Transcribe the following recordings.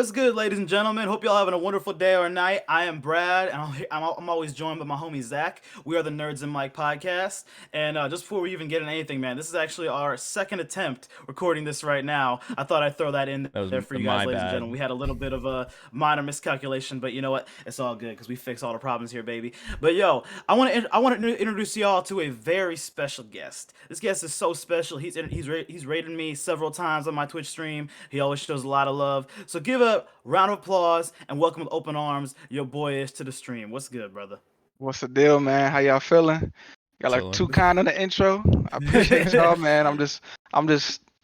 What's good, ladies and gentlemen? Hope y'all having a wonderful day or night. I am Brad, and I'm always joined by my homie Zach. We are the Nerds and Mike podcast. And just before we even get into anything, man, this is actually our second attempt recording this right now. I thought I'd throw that in That was there for you guys, my ladies and bad. gentlemen. We had a little bit of a minor miscalculation, but you know what? It's all good because we fix all the problems here, baby. But yo, I want to introduce y'all to a very special guest. This guest is so special. He's rated me several times on my Twitch stream. He always shows a lot of love. So give a round of applause and welcome with open arms your boyish to the stream. What's good, brother? What's the deal, man? How y'all feeling? Got like too Chilling. kind in the intro. I appreciate y'all, man. I'm just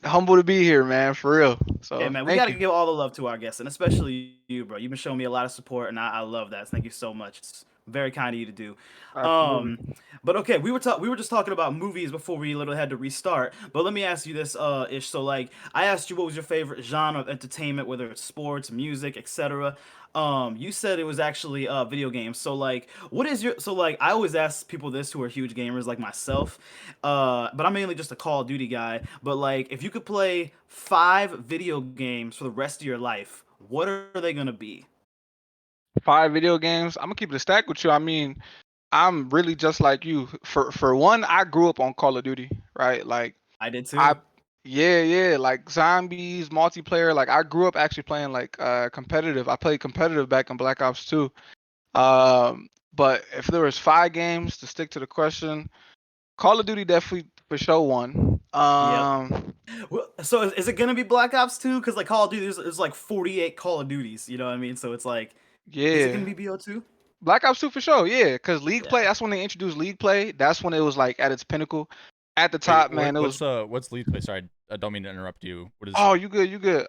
humble to be here, man, for real. Hey So man, we thank gotta you. give all the love to our guests, and especially you, bro. You've been showing me a lot of support, and I love that. Thank you so much. It's very kind of you to do. Absolutely. Um, but okay, we were just talking about movies before we literally had to restart. But let me ask you this, Ish. So like, I asked you what was your favorite genre of entertainment, whether it's sports, music, etc. You said it was actually video games. So like, what is your so like? I always ask people this who are huge gamers like myself, but I'm mainly just a Call of Duty guy. But like, if you could play 5 video games for the rest of your life, what are they gonna be? 5 video games. I'm gonna keep it a stack with you. I mean, I'm really just like you. For one, I grew up on Call of Duty, right? Like I did I too. yeah, like zombies, multiplayer. Like I grew up actually playing like competitive. I played competitive back in Black Ops 2. But if there was 5 games to stick to the question, Call of Duty definitely for sure one. Yep. Well, so is it gonna be Black Ops 2? Because like Call of Duty, there's like 48 Call of Duties. You know what I mean? So it's like, is it gonna Yeah, be BO2? Black Ops 2 for sure. Yeah, because League Play. Yeah. That's when they introduced League Play. That's when it was like at its pinnacle. At the Wait, top, man, it was. what's lead play? Sorry, I don't mean to interrupt you. What is? Oh, you good, you good.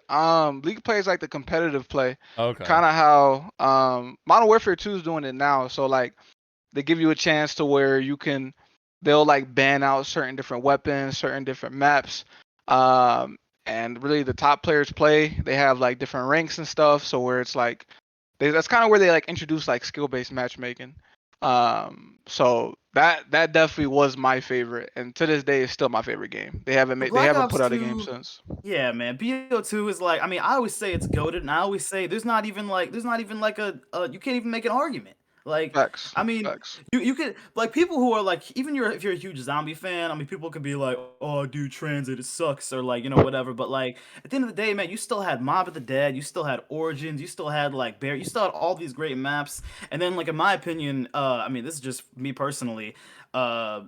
League Play is like the competitive play, Okay. kind of how Modern Warfare 2 is doing it now. So like they give you a chance to where you can, they'll like ban out certain different weapons, certain different maps. Um, and really the top players play. They have like different ranks and stuff. So where it's like that's kind of where they like introduce like skill-based matchmaking. So that definitely was my favorite, and to this day, it's still my favorurt game. The They Black haven't Ops put out a game 2, since. yeah, man. BO2 is like, I mean, I always say it's goated, and I always say there's not even like you can't even make an argument. Like, Facts, I mean, facts. you could like people who are like, even if you're a huge zombie fan, I mean, people could be like, oh, dude, Transit, it sucks, or like, whatever. But like, at the end of the day, man, you still had Mob of the Dead, you still had Origins, you still had like Bear, you still had all these great maps. And then, like, in my opinion, I mean, this is just me personally. Uh,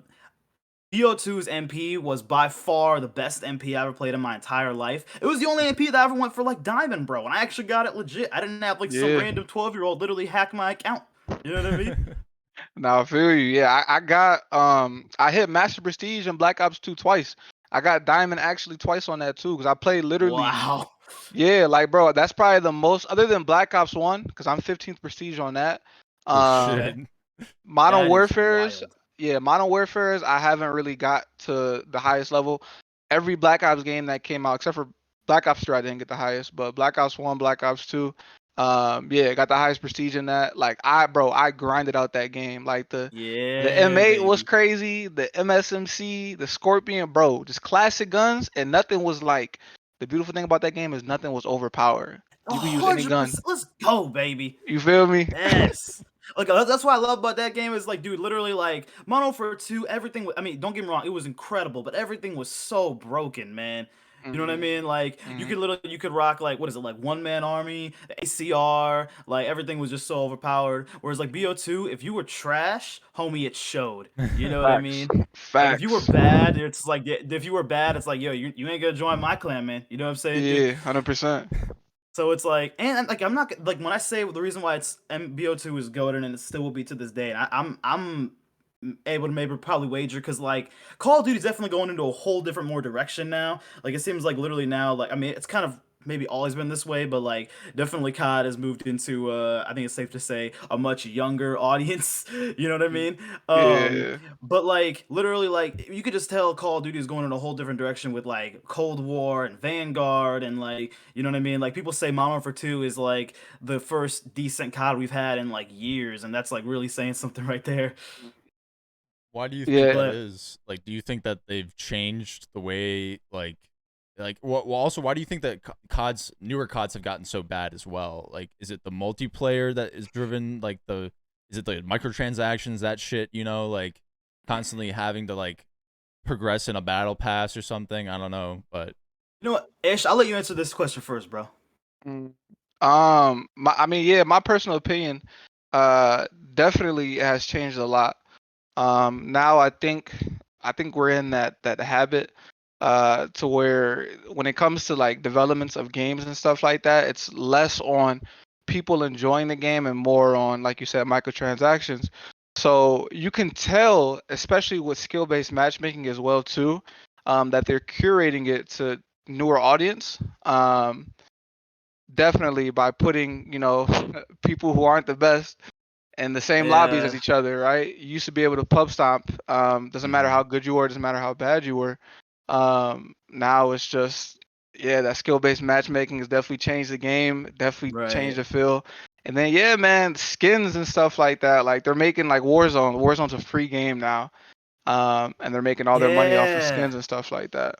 BO2's MP was by far the best MP I ever played in my entire life. It was the only MP that I ever went for like Diamond, bro, and I actually got it legit. I didn't have like some Yeah. random 12-year-old literally hack my account. You know what I mean? Now I feel you. Yeah, I got I hit Master Prestige in Black Ops 2 twice. I got Diamond actually twice on that too, because I played literally. Wow. Yeah, like bro, that's probably the most other than Black Ops 1, because I'm 15th Prestige on that. Oh Okay. shit. Um Modern That is Warfare's, wild. yeah, Modern Warfare's I haven't really got to the highest level. Every Black Ops game that came out, except for Black Ops 3, I didn't get the highest, but Black Ops 1, Black Ops 2, yeah, got the highest prestige in that. Like I grinded out that game. Like the Yeah, M8 was baby. crazy, the MSMC, the Scorpion, bro, just classic guns, and nothing was like. The beautiful thing about that game is nothing was overpowered. A You could use any hundred gun. percent. Let's go, baby. You feel me? Yes. Like that's what I love about that game is like, dude, literally like Mono for 2, everything. I mean, don't get me wrong, it was incredible, but everything was so broken, man. You know what I hmm mean? Like hmm you could rock like what is it like one man army, ACR, like everything was just so overpowered. Whereas like BO2, if you were trash, homie, it showed. You know what I Facts. mean? Like if you were Facts. bad, it's like yeah, if you were bad, it's like yo, you ain't gonna join my clan, man. You know what I'm saying, dude? Yeah, 100%. So it's like, and like I'm not like when I say the reason why it's MBO2 is goaded and it still will be to this day, and I'm able to maybe probably wager because like Call of Duty is definitely going into a whole different more direction now. Like it seems like literally now, like I mean it's kind of maybe always been this way, but like definitely COD has moved into I think it's safe to say a much younger audience. You know what I mean? Um, Yeah. but like literally like you could just tell Call of Duty is going in a whole different direction with like Cold War and Vanguard and like you know what I mean? Like people say Modern Warfare 2 is like the first decent COD we've had in like years, and that's like really saying something right there. Why do you think Yeah. that But is? Like, do you think that they've changed the way like Like, well, also, why do you think that CODs, newer CODs, have gotten so bad as well? Like, is it the multiplayer that is driven? Like, is it the microtransactions, that shit? Like constantly having to like progress in a battle pass or something. I don't know, but You know what, Ish? I'll let you answer this question first, bro. Mm. I mean, yeah, my personal opinion, definitely has changed a lot. Now I think we're in that habit, to where when it comes to like developments of games and stuff like that, it's less on people enjoying the game and more on, like you said, microtransactions. So you can tell, especially with skill-based matchmaking as well too, that they're curating it to newer audience. Definitely by putting, people who aren't the best in the same lobbies as Yeah, each other, right? You used to be able to pub stomp. Doesn't matter Mhm. how good you were, doesn't matter how bad you were. Now it's just, yeah, that skill based matchmaking has definitely changed the game, definitely changed right. the feel. And then yeah, man, skins and stuff like that. Like they're making like Warzone. Warzone's a free game now. And they're making all their money off of Yeah. skins and stuff like that.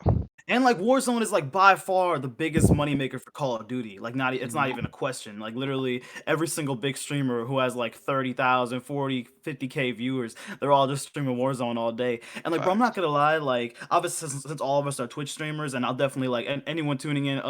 And like Warzone is like by far the biggest moneymaker for Call of Duty. Like it's not Mhm. even a question. Like literally every single big streamer who has like 30,000, 40, 50K viewers, they're all just streaming Warzone all day. And like bro, I'm not Facts. gonna lie, like obviously since all of us are Twitch streamers and I'll definitely like anyone tuning in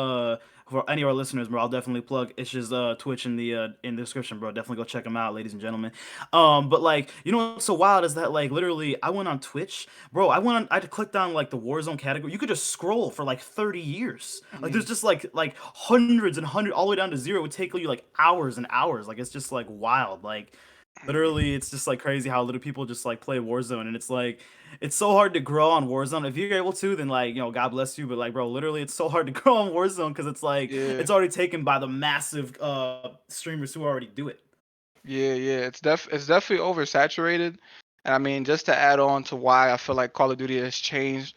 for any of our listeners, bro, I'll definitely plug it's just Twitch in the description, bro. Definitely go check them out, ladies and gentlemen. But like, you know what's so wild is that like literally I went on Twitch. Bro, I clicked on like the Warzone category. You could just scroll for like 30 years. Like there's Mhm. just like hundreds and hundreds all the way down to zero. It would take you like hours and hours. Like it's just like wild. Like literally it's just like crazy how little people just like play Warzone and it's like it's so hard to grow on Warzone. If you're able to, then like, God bless you, but like bro, literally it's so hard to grow on Warzone because it's like Yeah. it's already taken by the massive streamers who already do it. Yeah, yeah, it's definitely oversaturated. And I mean, just to add on to why I feel like Call of Duty has changed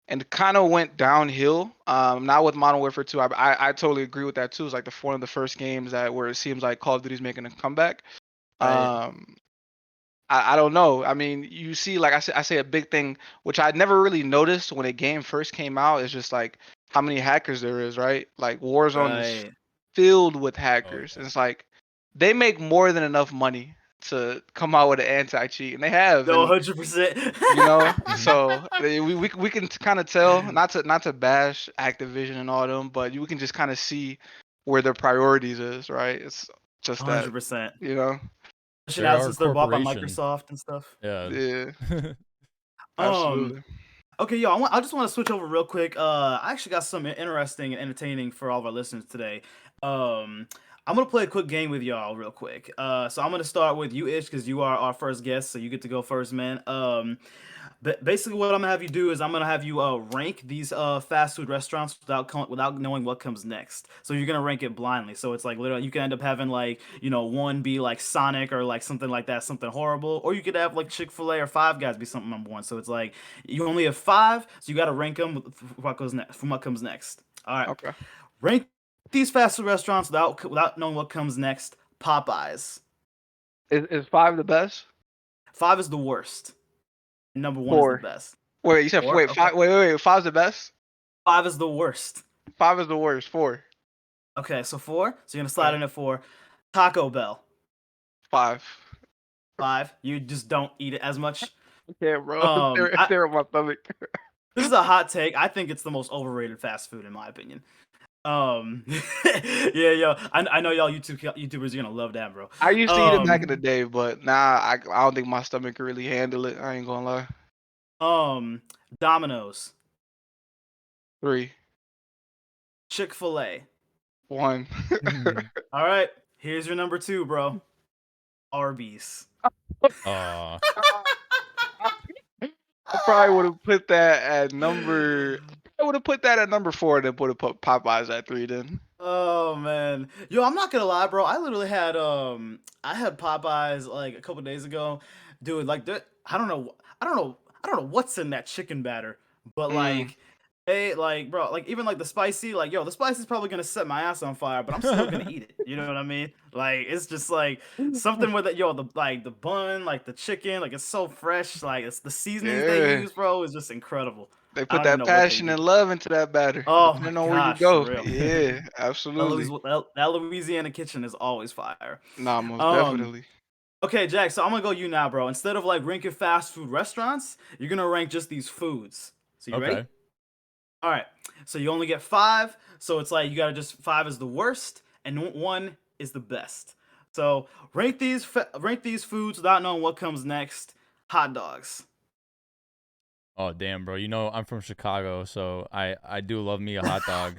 and kind of went downhill. Now with Modern Warfare 2, I totally agree with that too. It's like one of the first games that where it seems like Call of Duty's making a comeback. Right. Um, I don't know. I mean, you see, like I say a big thing which I never really noticed when a game first came out is just like how many hackers there is, right? Like Warzone is Right. filled with Oh hackers. yeah. And it's like they make more than enough money to come out with an anti-cheat, and they have. No, And 100%. Mhm. so we can kind of tell, not to bash Activision and all them, but we can just kind of see where their priorities is, right? It's just that, 100%. you know. Especially There now are since they're bought by corporations. Microsoft and stuff. Yeah. Yeah, Um, absolutely. okay, yo, I just want to switch over real quick. I actually got something interesting and entertaining for all of our listeners today. I'm gonna play a quick game with y'all real quick. So I'm gonna start with you, Ish, because you are our first guest, so you get to go first, man. But basically, what I'm gonna have you do is I'm gonna have you rank these fast food restaurants without knowing what comes next. So you're gonna rank it blindly. So it's like literally you can end up having like one be like Sonic or like something like that, something horrible, or you could have like Chick-fil-A or Five Guys be something number one. So it's like you only have five, so you gotta rank them from what goes next. From what comes next. All right, Okay. rank these fast food restaurants without knowing what comes next. Popeyes. Is five the best? Five is the worst. Number one is the Four. best. Wait, you said Four. wait Okay. five? Wait. Five's the best. Five is the worst. Five is the worst. Four. Okay, so four. So you're gonna slide Uh, in at four. Taco Bell. five. Five. You just don't eat it as much. Yeah, bro. It's I there in my stomach. This is a hot take. I think it's the most overrated fast food in my opinion. Um, yeah, yo, I know y'all YouTubers are gonna love that, bro. I used to eat it back in the Um, day, but now I don't think my stomach can really handle it. I ain't gonna lie. um, Domino's, Three, Chick-fil-A. one. All right, here's your number two, bro. Arby's. Aw. I probably would have put that at number. I would have put that at number four, and then would have put Popeyes at three. Then. Oh man, yo, I'm not gonna lie, bro. I literally had I had Popeyes like a couple days ago, dude. Like, I don't know, I don't know what's in that chicken batter, but Mm. like, Hey, like, bro, like even like the spicy, like, yo, the spicy's probably gonna set my ass on fire, but I'm still gonna eat it. You know what I mean? Like, it's just like something with it, yo, the like the bun, like the chicken, like it's so fresh. Like it's the seasonings they Yeah, use, bro, is just incredible. they I put don't even that know what they passion and use. love into that batter, Oh my depending on where you gosh, for go. real. Yeah, That, absolutely. That Louisiana kitchen is always fire. Nah, most Um, definitely. okay, Jack, so I'm gonna go you now, bro. Instead of like ranking fast food restaurants, you're gonna rank just these foods. So you ready? Okay. All right. So you only get five. So it's like you gotta just five is the worst and one is the best. So rank these foods without knowing what comes next. Hot dogs. Oh damn, bro. You know I'm from Chicago, so I do love me a hot dog.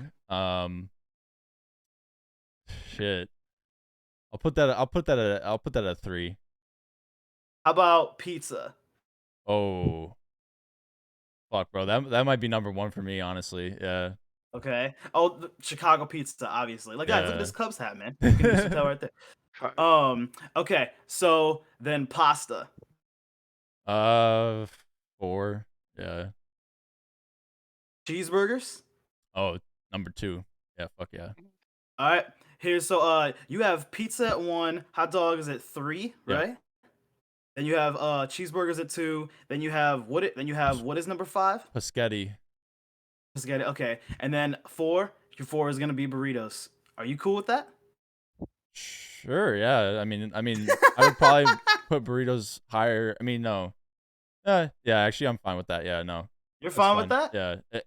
Shit. I'll put that at 3. How about pizza? Oh, fuck, bro. That might be number 1 for me, honestly. Yeah. Okay. Oh, Chicago pizza, obviously. Like guys, look at Yeah. this Cubs hat, man. You can just tell right there. Okay. So then pasta, uh 4. Yeah. cheeseburgers. Oh, number 2. Yeah, fuck yeah. All right. Here's so you have pizza at 1, hot dogs at 3, Yeah. right? Then you have cheeseburgers at 2. Then you have what is number 5? Paschetti. Spaghetti. Okay. And then 4, your 4 is gonna be burritos. Are you cool with that? Sure, yeah. I would probably put burritos higher. I mean, no. Yeah, actually I'm fine with that. Yeah, no. You're That's fine with fine. that? Yeah. Okay.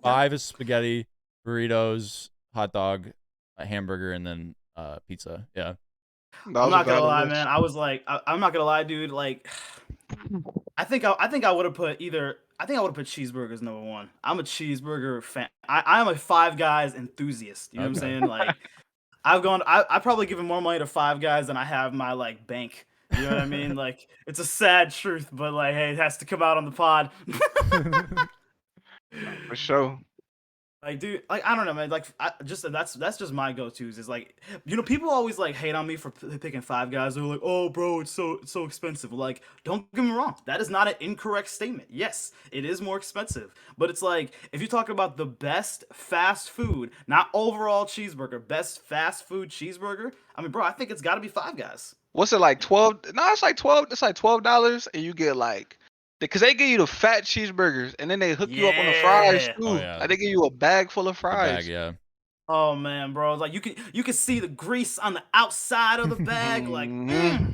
5 is spaghetti, burritos, hot dog, a hamburger, and then pizza. Yeah. That I'm was a not gonna valid lie, list. man. I was like, I'm not gonna lie, dude. Like, I think I would have put either. I think I would have put cheeseburgers number 1. I'm a cheeseburger fan. I am a Five Guys enthusiast. You know what I'm Okay. saying? Like, I probably given more money to Five Guys than I have my like bank. You know what I mean? Like, it's a sad truth, but like, hey, it has to come out on the pod. Nah, for sure. Like, dude, like I don't know, man. Like, that's just my go-tos. Is like, people always like hate on me for picking Five Guys. They're like, oh, bro, it's so expensive. Like, don't get me wrong, that is not an incorrect statement. Yes, it is more expensive, but it's like if you talk about the best fast food, not overall cheeseburger, best fast food cheeseburger. I mean, bro, I think it's got to be Five Guys. What's it like 12? No, it's like 12. It's like $12 and you get like because they give you the fat cheeseburgers and then they hook you up on the fries Yeah. Oh too. yeah. Like they give you a bag full of The bag, fries. yeah. Oh man, bro, like you can see the grease on the outside of the bag. Like, Mm-hmm.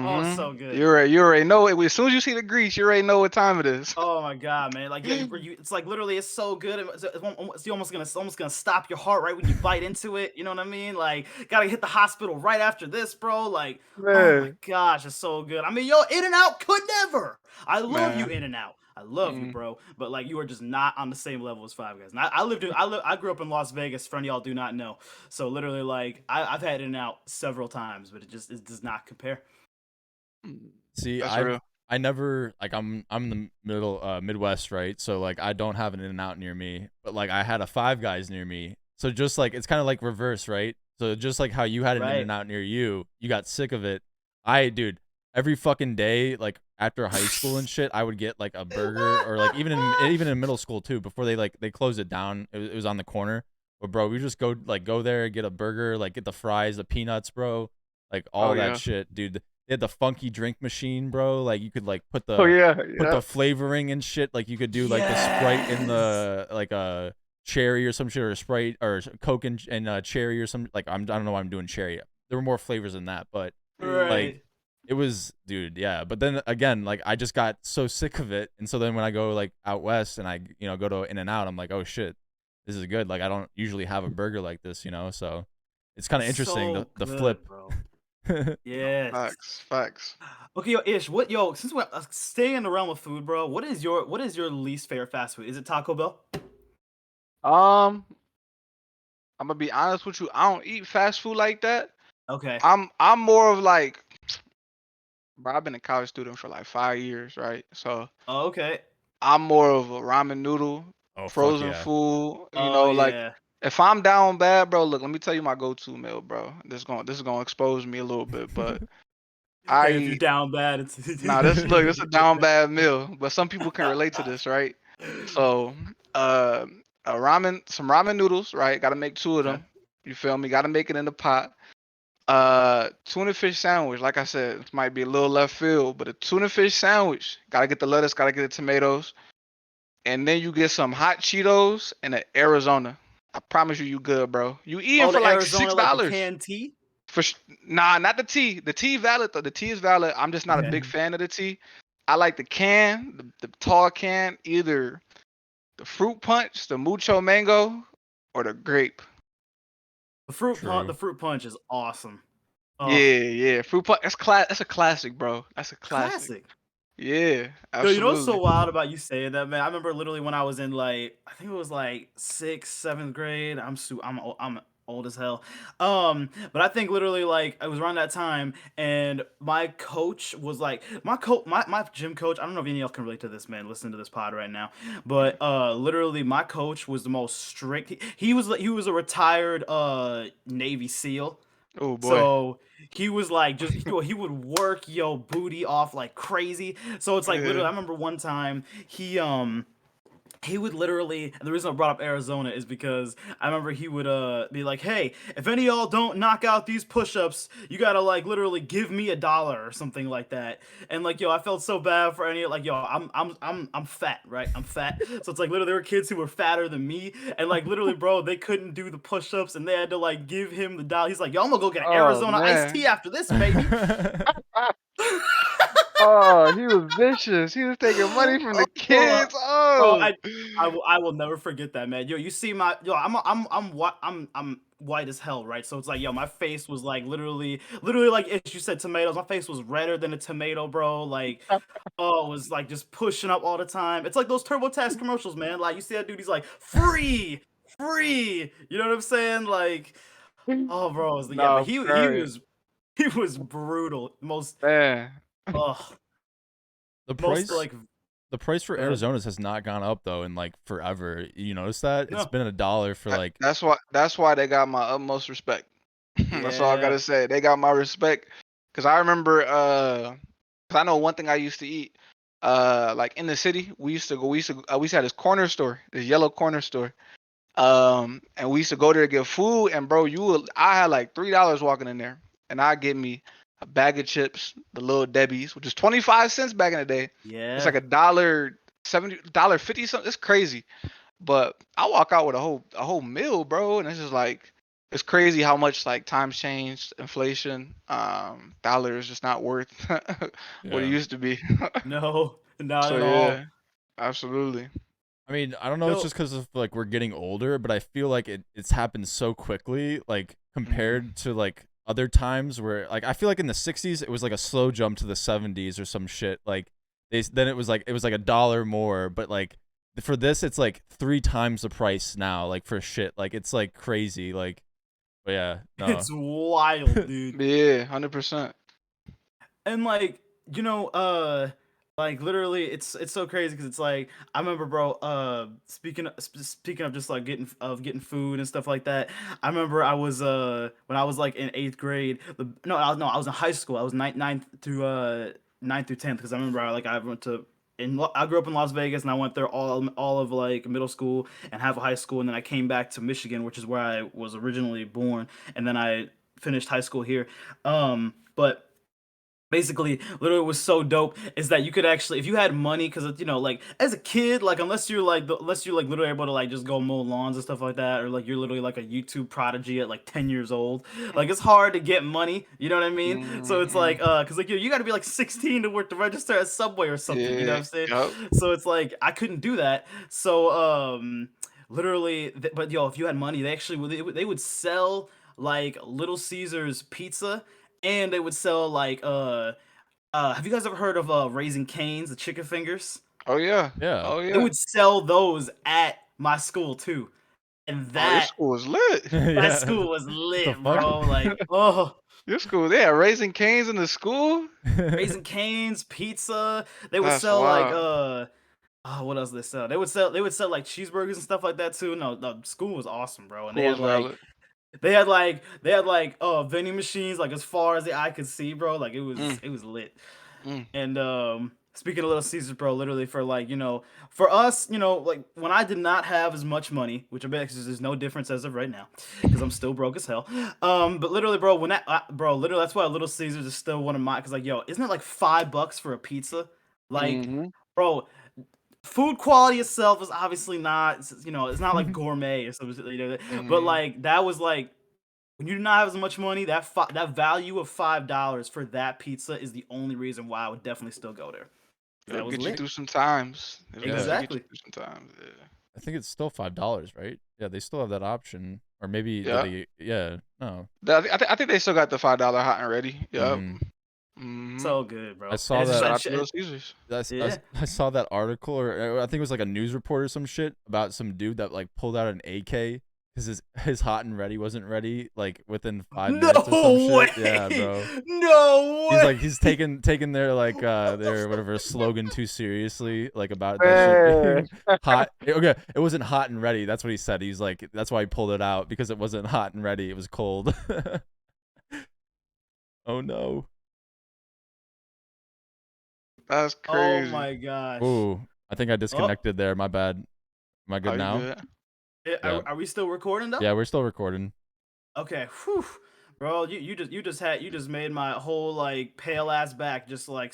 oh, it's Mm-hmm. so good. You already know it. As soon as you see the grease, you already know what time it is. Oh my god, man! Like, yeah, it's like literally, it's so good. It's almost gonna stop your heart right when you bite into it. You know what I mean? Like, gotta hit the hospital right after this, bro. Like, oh my Man. gosh, it's so good. I mean, yo, In and Out could never. I love you, Man. In and Out. I love you, Mm. bro. But like, you are just not on the same level as Five Guys. And I grew up in Las Vegas. For any of y'all do not know. So literally, like, I've had In and Out several times, but it does not compare. See, That's real. I never like I'm the Midwest, right? So like I don't have an In-N-Out near me, but like I had a Five Guys near me. So just like it's kind of like reverse, right? So just like how you had an Right. In-N-Out near you, you got sick of it. Dude, every fucking day, like after high school and shit, I would get like a burger or like even in middle school too. Before they closed it down, it was on the corner. But bro, we just go there, get a burger, like get the fries, the peanuts, bro, like Oh all that yeah. shit, dude. They had the funky drink machine, bro. Like you could like Oh yeah. put Yeah. the flavoring and shit. Like you could do like the Sprite in Yes. the like a cherry or some shit, or a Sprite or Coke and cherry or some like I don't know why I'm doing cherry. There were more flavors than that, but like Right. it was, dude, yeah. But then again, like I just got so sick of it, and so then when I go like out west and I go to In and Out, I'm like, oh shit, this is good. Like I don't usually have a burger like this, so it's kind of interesting So the good, flip. bro. No, Yes. facts. Facts. Okay, yo, Ish, since we're staying in the realm of food, bro, what is your least favorite fast food? Is it Taco Bell? Um, I'm gonna be honest with you. I don't eat fast food like that. Okay. I'm more of like, bro. I've been a college student for like 5 years, right? So Oh, okay. I'm more of a ramen noodle, Oh fuck frozen yeah. food. Oh Like yeah. if I'm down bad, bro. Look, let me tell you my go-to meal, bro. This is gonna expose me a little bit, but I Hey, if you're eat. down bad, it's Nah, this look, this is a down bad meal, but some people can relate to this, right? So uh, some ramen noodles, right? Got to make two of Okay. them. You feel me? Got to make it in the pot. Tuna fish sandwich. Like I said, it might be a little left field, but a tuna fish sandwich. Gotta get the lettuce. Gotta get the tomatoes, and then you get some hot Cheetos and an Arizona. I promise you, you good, bro. You eating Oh, for the like Arizona, six like the dollars. canned tea? Nah, not the tea. The tea valid though. The tea is valid. I'm just not a Okay. big fan of the tea. I like the can, the tall can, either the fruit punch, the mucho mango, or the grape. True. The fruit punch is awesome. Yeah, Oh, yeah. Fruit punch. That's a classic, bro. That's a classic. classic. Yeah, Yo, you know what's so absolutely. wild about you saying that, man? I remember literally when I was in like, I think it was like sixth, seventh grade. I'm old as hell. But I think literally like it was around that time, and my coach was like, my gym coach. I don't know if any of y'all can relate to this, man. Listen to this pod right now, but literally my coach was the most strict. He was a retired Navy SEAL. Oh boy. So he was like he would work yo booty off like crazy. So it's like Yeah. literally I remember one time he would literally, and the reason I brought up Arizona is because I remember he would be like, hey, if any of y'all don't knock out these push-ups, you gotta like literally give me $1 or something like that. And like yo, I felt so bad for any like yo, I'm fat, right? I'm fat. So it's like literally there were kids who were fatter than me, and like literally, bro, they couldn't do the push-ups and they had to like give him the dollar. He's like, yo, I'm gonna go get an Oh Arizona iced man. tea after this, baby. Oh, he was vicious. He was taking money from the Oh, kids. bro, Oh. I will never forget that, man. Yo, you see my yo, I'm white as hell, right? So it's like, yo, my face was like literally like as you said tomatoes. My face was redder than a tomato, bro. Like, oh, it was like just pushing up all the time. It's like those TurboTax commercials, man. Like you see that dude, he's like free, free. You know what I'm saying? Like, oh, bro, yeah, but No, crying. he was brutal. Most Man. oh the most price like the price for go ahead. Arizona's has not gone up though in like forever. You notice that? It's No, been $1 for like That's why they got my utmost respect. That's all I yeah. gotta say. They got my respect. Cause I remember cause I know one thing I used to eat. Like in the city, we used to have this corner store, this yellow corner store. And we used to go there to get food, and bro, I had like $3 walking in there, and I get me a bag of chips, the little Debbie's, which is 25 cents back in the day. It's like Yeah. $1.70, $1.50 something. It's crazy. But I walk out with a whole meal, bro, and it's just like it's crazy how much like times changed, inflation, dollar is just not worth what it yeah. used to be. No, not So at yeah, all. absolutely. I mean, I don't know. It's Yo, just because of like we're getting older, but I feel like it's happened so quickly, like Mhm. compared to like other times where like I feel like in the '60s it was like a slow jump to the '70s or some shit. Like then it was like $1 more, but like for this it's like 3 times the price now. Like for shit, like it's like crazy. Like, but yeah, no, it's wild, dude. Yeah, 100%. And like, you know, like literally it's so crazy because it's like I remember, bro, speaking of just like getting food and stuff like that. I remember I was when I was like in 8th grade, I was in high school. I was ninth through 10th because I remember I went to I grew up in Las Vegas and I went there all of like middle school and half of high school, and then I came back to Michigan, which is where I was originally born, and then I finished high school here. But basically literally was so dope is that you could actually if you had money because you know like as a kid like unless you're like literally able to like just go mow lawns and stuff like that, or like you're literally like a YouTube prodigy at like 10 years old, like it's hard to get money, you know what I mean? So it's like Mhm. because like you got to be like 16 to work to register at Subway or something, you know what Yeah. I'm saying? Yup. So it's like I couldn't do that. So literally but yo, if you had money they actually they would sell like Little Caesars pizza, and they would sell like have you guys ever heard of Raising Cane's, the chicken fingers? Oh yeah. yeah, Oh They yeah. would sell those at my school too. And Oh, your school was lit. that yeah. school was What the lit, fuck? bro. Like, oh, Your school, they had Raising Cane's in the school? Raising Cane's, pizza. They would That's sell like wild. what else did they sell? They would sell like cheeseburgers and stuff like that too. No, the school was awesome, bro. And School was valid. they had like vending machines like as far as the eye could see, bro. Like Mm, it was lit. mm. And Speaking of Little Caesars, bro, literally for like, for us, like when I did not have as much money, which I bet there's no difference as of right now, because I'm still broke as hell. But literally, bro, bro, literally, that's why Little Caesars is still one of my, because like, yo, isn't it like $5 for a pizza? Like, Mm-hmm. bro, food quality itself is obviously not, it's not like gourmet or something, but Mm-hmm. like that was like when you do not have as much money, that value of $5 for that pizza is the only reason why I would definitely still go there. 'Cause It'll that was get you lit. through some times. It'll Yeah. definitely get you Exactly. through some times. Yeah. I think it's still $5, right? Yeah, they still have that option. Or maybe did Yeah. they? Yeah, no. I think they still got the $5 hot and ready. Yep. Mm. Mm-hmm. So good, I bro. And saw it's just that. Shout that out to shit. Little Caesars. Yeah. I saw that article, or I think it was like a news report or some shit about some dude that like pulled out an AK because his hot and ready wasn't ready like within 5 minutes or some No shit. Yeah, way. bro. No He's way. like taking their like their whatever slogan too seriously, like about that shit Man. being hot. Okay, it wasn't hot and ready. That's what he said. He's like that's why he pulled it out because it wasn't hot and ready. It was cold. Oh no. That's Oh crazy. my gosh. Ooh, I think I Oh, disconnected there. My bad. Am I Oh, good you now? good? Yeah. are we still recording though? Yeah, we're still recording. Okay. Whew. Bro, you just made my whole like pale ass back just like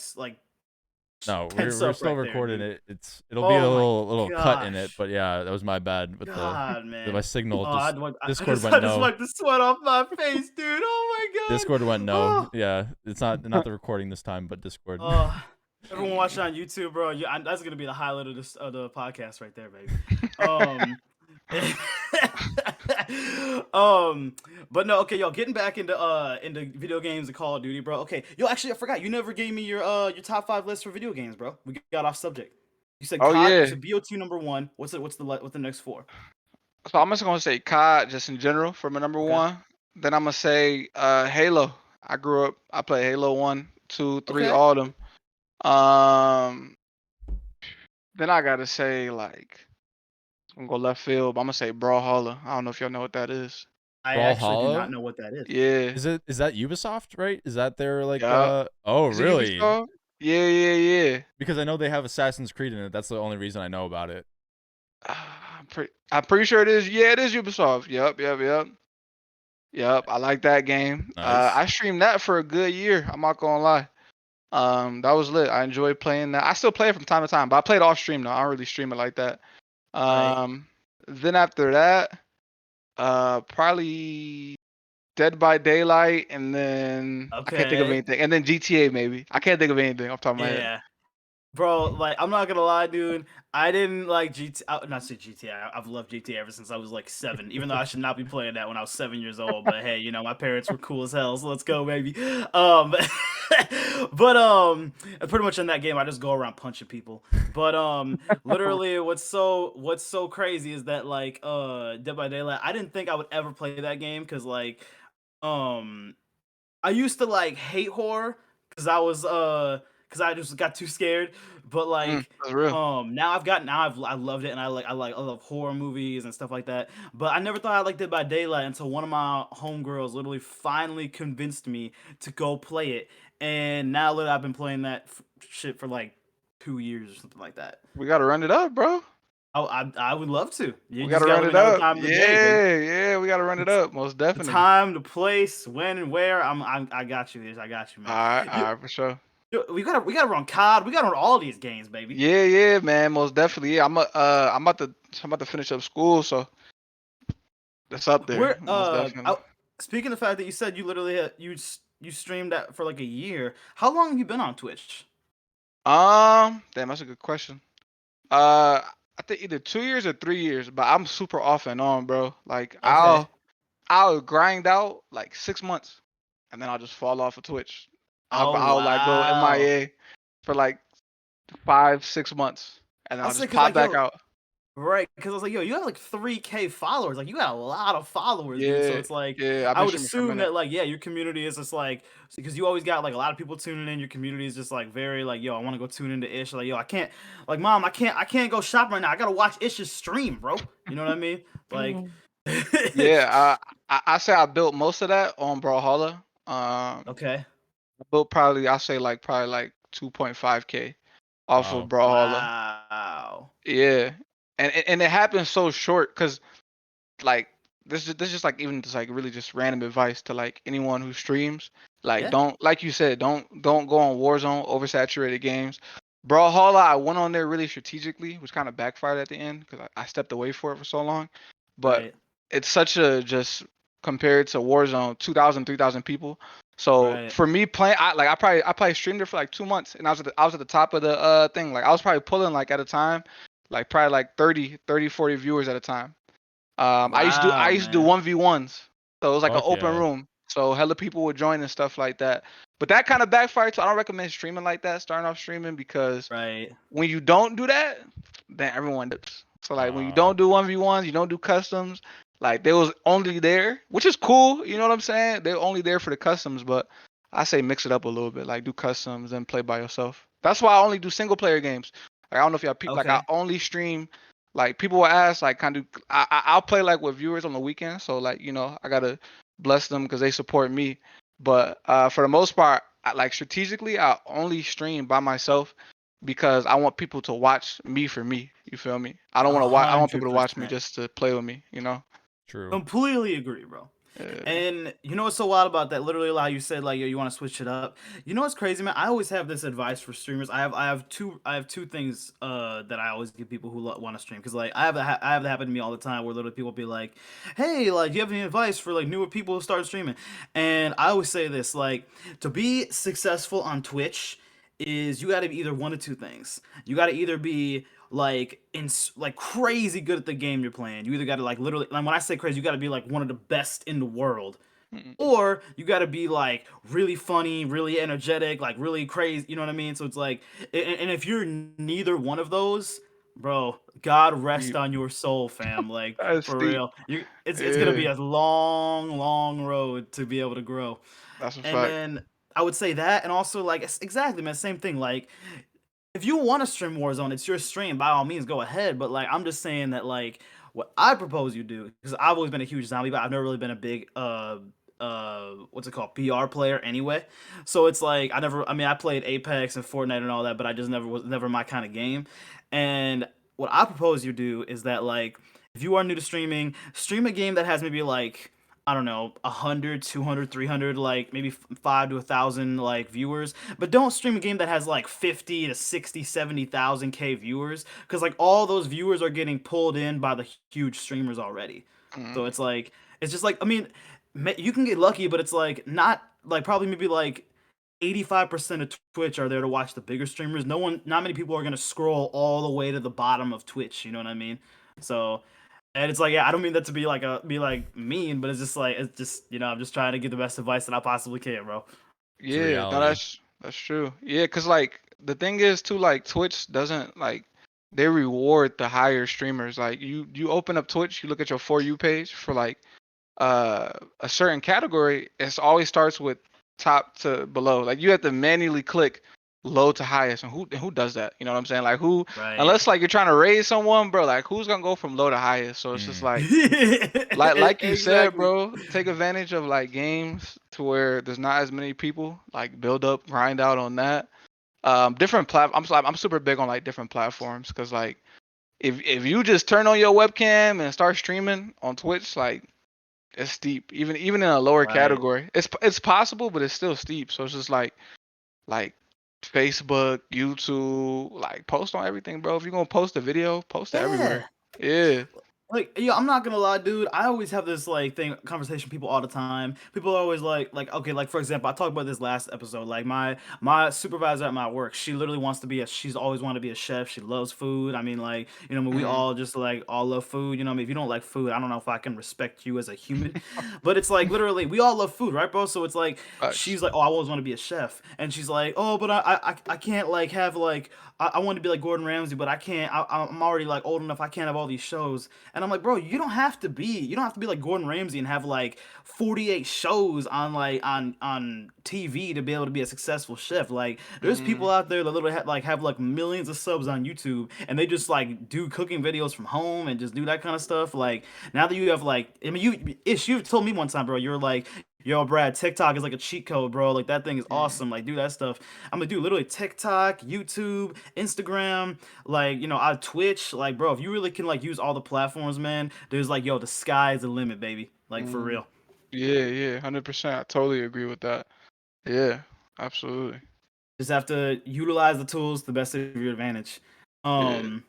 No, tense we're up still right there, recording dude. it. It'll be a Oh my little cut in it, gosh. but yeah, that was my bad with the God, my man. signal. Oh, Just I Discord just went I just no. wiped the sweat off my face, dude. Oh my god. Discord went no. Oh, Yeah, it's not the recording this time, but Discord. oh. Everyone watching on YouTube, bro. That's gonna be the highlight of this of the podcast right there, baby. Um, um, but no, okay, yo, getting back into video games and Call of Duty, bro. Okay, yo, actually, I forgot you never gave me your top 5 list for video games, bro. We got off subject. You said Oh COD. You yeah. said BO2 number one. What's the next four? So I'm just gonna say COD just in general for my number Okay. one. Then I'm gonna say Halo. I played Halo 1, 2, 3, Okay. all of them. Um then I gotta say like I'm gonna go left field, but I'm gonna say Brawlhalla. I don't know if y'all know what that is. I actually do not Brawlhalla? know what that is. Yeah. Is that Ubisoft, right? Is that their like Yeah. oh Is it really? Ubisoft? Yeah, yeah, yeah. Because I know they have Assassin's Creed in it. That's the only reason I know about it. I'm pretty sure it is. Yeah, it is Ubisoft. Yep, yep, yep. Yep, I like that game. Nice. I streamed that for a good year. I'm not gonna lie. That was lit. I enjoyed playing that. I still play it from time to time, but I played off stream though. I don't really stream it like that. Right. Um, then after that, probably Dead by Daylight, and then I can't think of Okay. anything. And then GTA maybe. I can't think of anything off the top of my head. Yeah. Bro, like I'm not gonna lie, dude. I didn't like GTA. Not say GTA. I've loved GTA ever since I was like 7. Even though I should not be playing that when I was 7 years old. But hey, my parents were cool as hell, so let's go, baby. Um, but pretty much in that game, I just go around punching people. But literally, what's so crazy is that like Dead by Daylight. I didn't think I would ever play that game because like um I used to like hate horror because because I just got too scared. But like That's real. I loved it and I love horror movies and stuff like that. But I never thought I liked Dead by Daylight until one of my homegirls literally finally convinced me to go play it. And now literally I've been playing that shit for like 2 years or something like that. We gotta run it up, bro. Oh, I would love to. You We just gotta gotta run let me it know the up. time of the day, baby. Yeah, yeah. We gotta run it up. Most The definitely. time, the place, when and where. I got you. I got you, All man. right, You, all right, for sure. we gotta run COD. We gotta run all these games, baby. Yeah, yeah, man. Most definitely. Yeah, I'm about to finish up school, so that's up there. We're Most definitely. speaking of the fact that you said you literally you streamed that for like a year. How long have you been on Twitch? Damn, that's a good question. Uh, I think either 2 years or 3 years, but I'm super off and on, bro. Like Okay. I'll grind out like 6 months, and then I'll just fall off of Twitch. Oh I'll like go wow. MIA for like 5, 6 months, and then I'll I'll say just because pop like back yo, out. right, because I was like, yo, you have like 3K followers. Like, you got a lot of followers, dude. So Yeah, it's like, yeah. I've I been would streaming for a assume minute. that, like, yeah, your community is just like, because you always got like a lot of people tuning in. Your community is just like very, like, yo, I want to go tune into Ish. Like, yo, I can't, like, mom, I can't go shop right now. I gotta watch Ish's stream, bro. You know what I mean? Like, Yeah, I say I built most of that on Brawlhalla. okay. I built probably I say like probably like 2.5K. off of Wow. Brawlhalla. Wow. Yeah, and it happened so short because like this is just like even just like really just random advice to like anyone who streams. Like Yeah. don't like you said, don't go on Warzone oversaturated games. Brawlhalla, I went on there really strategically, which kind of backfired at the end because I stepped away for it for so long. But Right. it's such a just compared to Warzone, 2,000, 3,000 people. So Right. for me playing, I probably streamed it for like 2 months, and I was at the top of the thing. Like I was probably pulling like at a time, like probably like 40 viewers at a time. I Wow, used to do man. 1v1s, so it was like an Fuck open yeah. room, so hella people would join and stuff like that. But that kind of backfired, so I don't recommend streaming like that, starting off streaming, because Right. when you don't do that, then everyone dips. So like when you Uh, don't do 1v1s, you don't do customs, like they was only there, which is cool, you know what I'm saying? They're only there for the customs, but I say mix it up a little bit, like do customs and play by yourself. That's why I only do single player games. Like I don't know if y'all people like I Okay. only stream like people will ask like kind of I'll play like with viewers on the weekend, so like I gotta bless them because they support me. But for the most part, like strategically, I only stream by myself because I want people to watch me for me. You feel me? I don't A want to watch. I want people hundred to watch me percent. just to play with me. You know? true. Completely agree, bro. Uh, And you know what's so wild about that? Literally, like you said, like yo, you want to switch it up. You know what's crazy, man? I always have this advice for streamers. I have two things that I always give people who want to stream because like I have that happen to me all the time where literally people be like, hey, like do you have any advice for like newer people who start streaming? And I always say this like to be successful on Twitch is you got to be either one of two things. You got to either be like crazy good at the game you're playing. You either got to like literally like when I say crazy, you got to be like one of the best in the world. mm, Or you got to be like really funny, really energetic, like really crazy, you know what I mean? So it's like and if you're neither one of those, bro, God rest deep. on your soul, fam. Like That's for deep. real. You it's going to Yeah, be a long road to be able to grow. that's a And fact. then I would say that and also like exactly man, same thing like if you want to stream Warzone, it's your stream. By all means, go ahead. But like, I'm just saying that like what I propose you do because I've always been a huge zombie, but I've never really been a big what's it called BR player anyway. So it's like I never. I mean, I played Apex and Fortnite and all that, but I just never was never my kind of game. And what I propose you do is that like if you are new to streaming, stream a game that has maybe like I don't know, 100, 200, 300, like maybe 5 to 1,000 like viewers. But don't stream a game that has like 50 to 60, 70,000 K viewers. Because like all those viewers are getting pulled in by the huge streamers already. So Mm, it's like, it's just like, I mean, you can get lucky, but it's like not like probably maybe like 85% of Twitch are there to watch the bigger streamers. Not many people are going to scroll all the way to the bottom of Twitch. You know what I mean? So and it's like, yeah, I don't mean that to be like mean, but it's just I'm just trying to give the best advice that I possibly can, bro. It's a yeah, no, reality. that's true. Yeah, cause like the thing is too, like Twitch doesn't like they reward the higher streamers. Like you open up Twitch, you look at your for you page for like uh a certain category, it always starts with top to below. Like you have to manually click low to highest, and who does that? You know what I'm saying? Like who, Right. unless like you're trying to raise someone, bro. Like who's gonna go from low to highest? So it's just Mm. like you said, Exactly. bro. Take advantage of like games to where there's not as many people. Like build up, grind out on that. Different I'm super big on like different platforms because like if you just turn on your webcam and start streaming on Twitch, like it's steep. Even in a lower Right. category, it's possible, but it's still steep. So it's just like Facebook, YouTube, like post on everything, bro. If you're gonna post a video, post it everywhere. Yeah. Yeah. Like, yeah, I'm not gonna lie, dude. I always have this like thing conversation with people all the time. People are always okay, like for example, I talked about this last episode. Like my supervisor at my work, she literally wants to be she's always wanted to be a chef. She loves food. I mean, like, we Mm, all just like all love food. You know, what I mean, if you don't like food, I don't know if I can respect you as a human. But it's like literally we all love food, right, bro? So it's like facts. she's like, oh, I always want to be a chef, and she's like, oh, but I can't like have like I want to be like Gordon Ramsay, but I can't. I'm already like old enough. I can't have all these shows. And I'm like, bro, you don't have to be like Gordon Ramsay and have like 48 shows on like on TV to be able to be a successful chef. Like there's Mm, people out there that literally have like millions of subs on YouTube and they just like do cooking videos from home and just do that kind of stuff. Like now that you have like I mean you've told me one time, bro, you're like Yo, Brad, TikTok is like a cheat code, bro. Like that thing is Mm. awesome. Like, do that stuff. I'm gonna do literally TikTok, YouTube, Instagram, like, on Twitch. Like, bro, if you really can like use all the platforms, man, there's like, yo, the sky's the limit, baby. Like for Mm. real. Yeah, yeah, 100%. I totally agree with that. Yeah, absolutely. Just have to utilize the tools to the best of your advantage. Yeah. Um,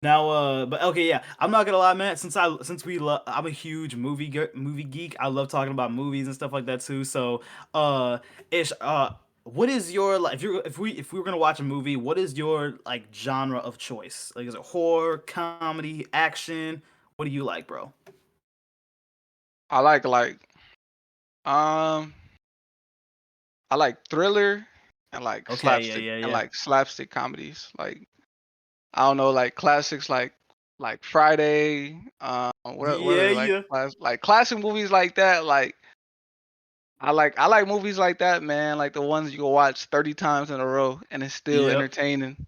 Now, but okay, yeah, I'm not gonna lie, man. I'm a huge movie geek. I love talking about movies and stuff like that too. So, uh, ish, what is your like? If we were gonna watch a movie, what is your like genre of choice? Like, is it horror, comedy, action? What do you like, bro? I um I like thriller and like Okay, yeah, slapstick yeah, and yeah, like slapstick comedies. Like I don't know, like classics like Friday. What are yeah, they like? yeah. Like classic movies like that. Like I like movies like that, man. Like the ones you can watch 30 times in a row and it's still Yep. entertaining.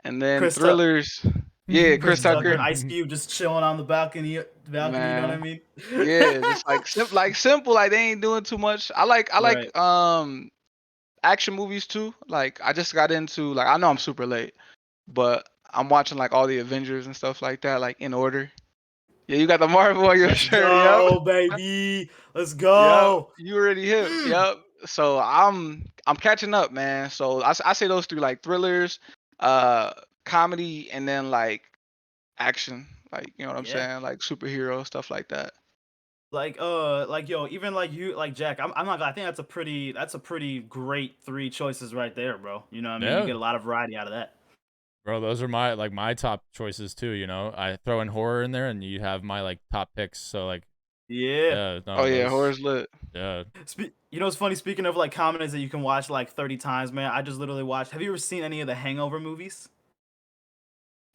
And then Chris Tucker, thrillers. Yeah, Chris Chris Tucker, Tucker. and Ice Cube just chilling on the balcony. You know what I Man. mean? Yeah, just like simple. Like they ain't doing too much. I like Right. action movies too. Like I just got into like I know I'm super late, but I'm watching like all the Avengers and stuff like that, like in order. Yeah, you got the Marvel on your Let's shirt. Yep. go, baby. Let's Yep. go. You already hip. Mm. Yep. So I'm catching up, man. So I say those three like thrillers, uh, comedy, and then like action. Like you know what I'm Yeah. saying? Like superhero stuff like that. Like yo, even like you, like Jack. I'm not gonna. I think that's a pretty great three choices right there, bro. You know what I mean? You Yeah, get a lot of variety out of that. bro, those are my top choices too. You know, I throw in horror in there, and you have my like top picks. So like, Yeah. yeah, Oh no, yeah, those, horror's lit. yeah. You know what's funny? Speaking of like comedies that you can watch like 30 times, man. I just literally watched. Have you ever seen any of the Hangover movies?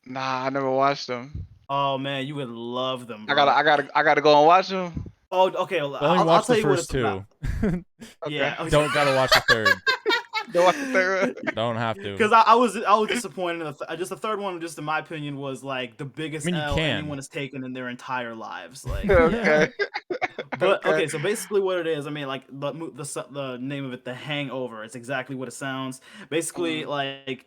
Nah, I never watched them. Oh man, you would love them, I gotta, bro. I gotta, I gotta go and watch them. Oh, okay. Well, Only I'll watch the tell you what first it's about. two. Okay. Yeah. Don't gotta watch the third. Go watch the third. Don't have to. Because I was disappointed. Just the third one, just in my opinion, was like the I biggest mean, you L anyone can. has taken in their entire lives. Like, Okay. Yeah. but Okay. okay, so basically what it is, I mean, like the name of it, The Hangover. It's exactly what it sounds. Basically, Mm, like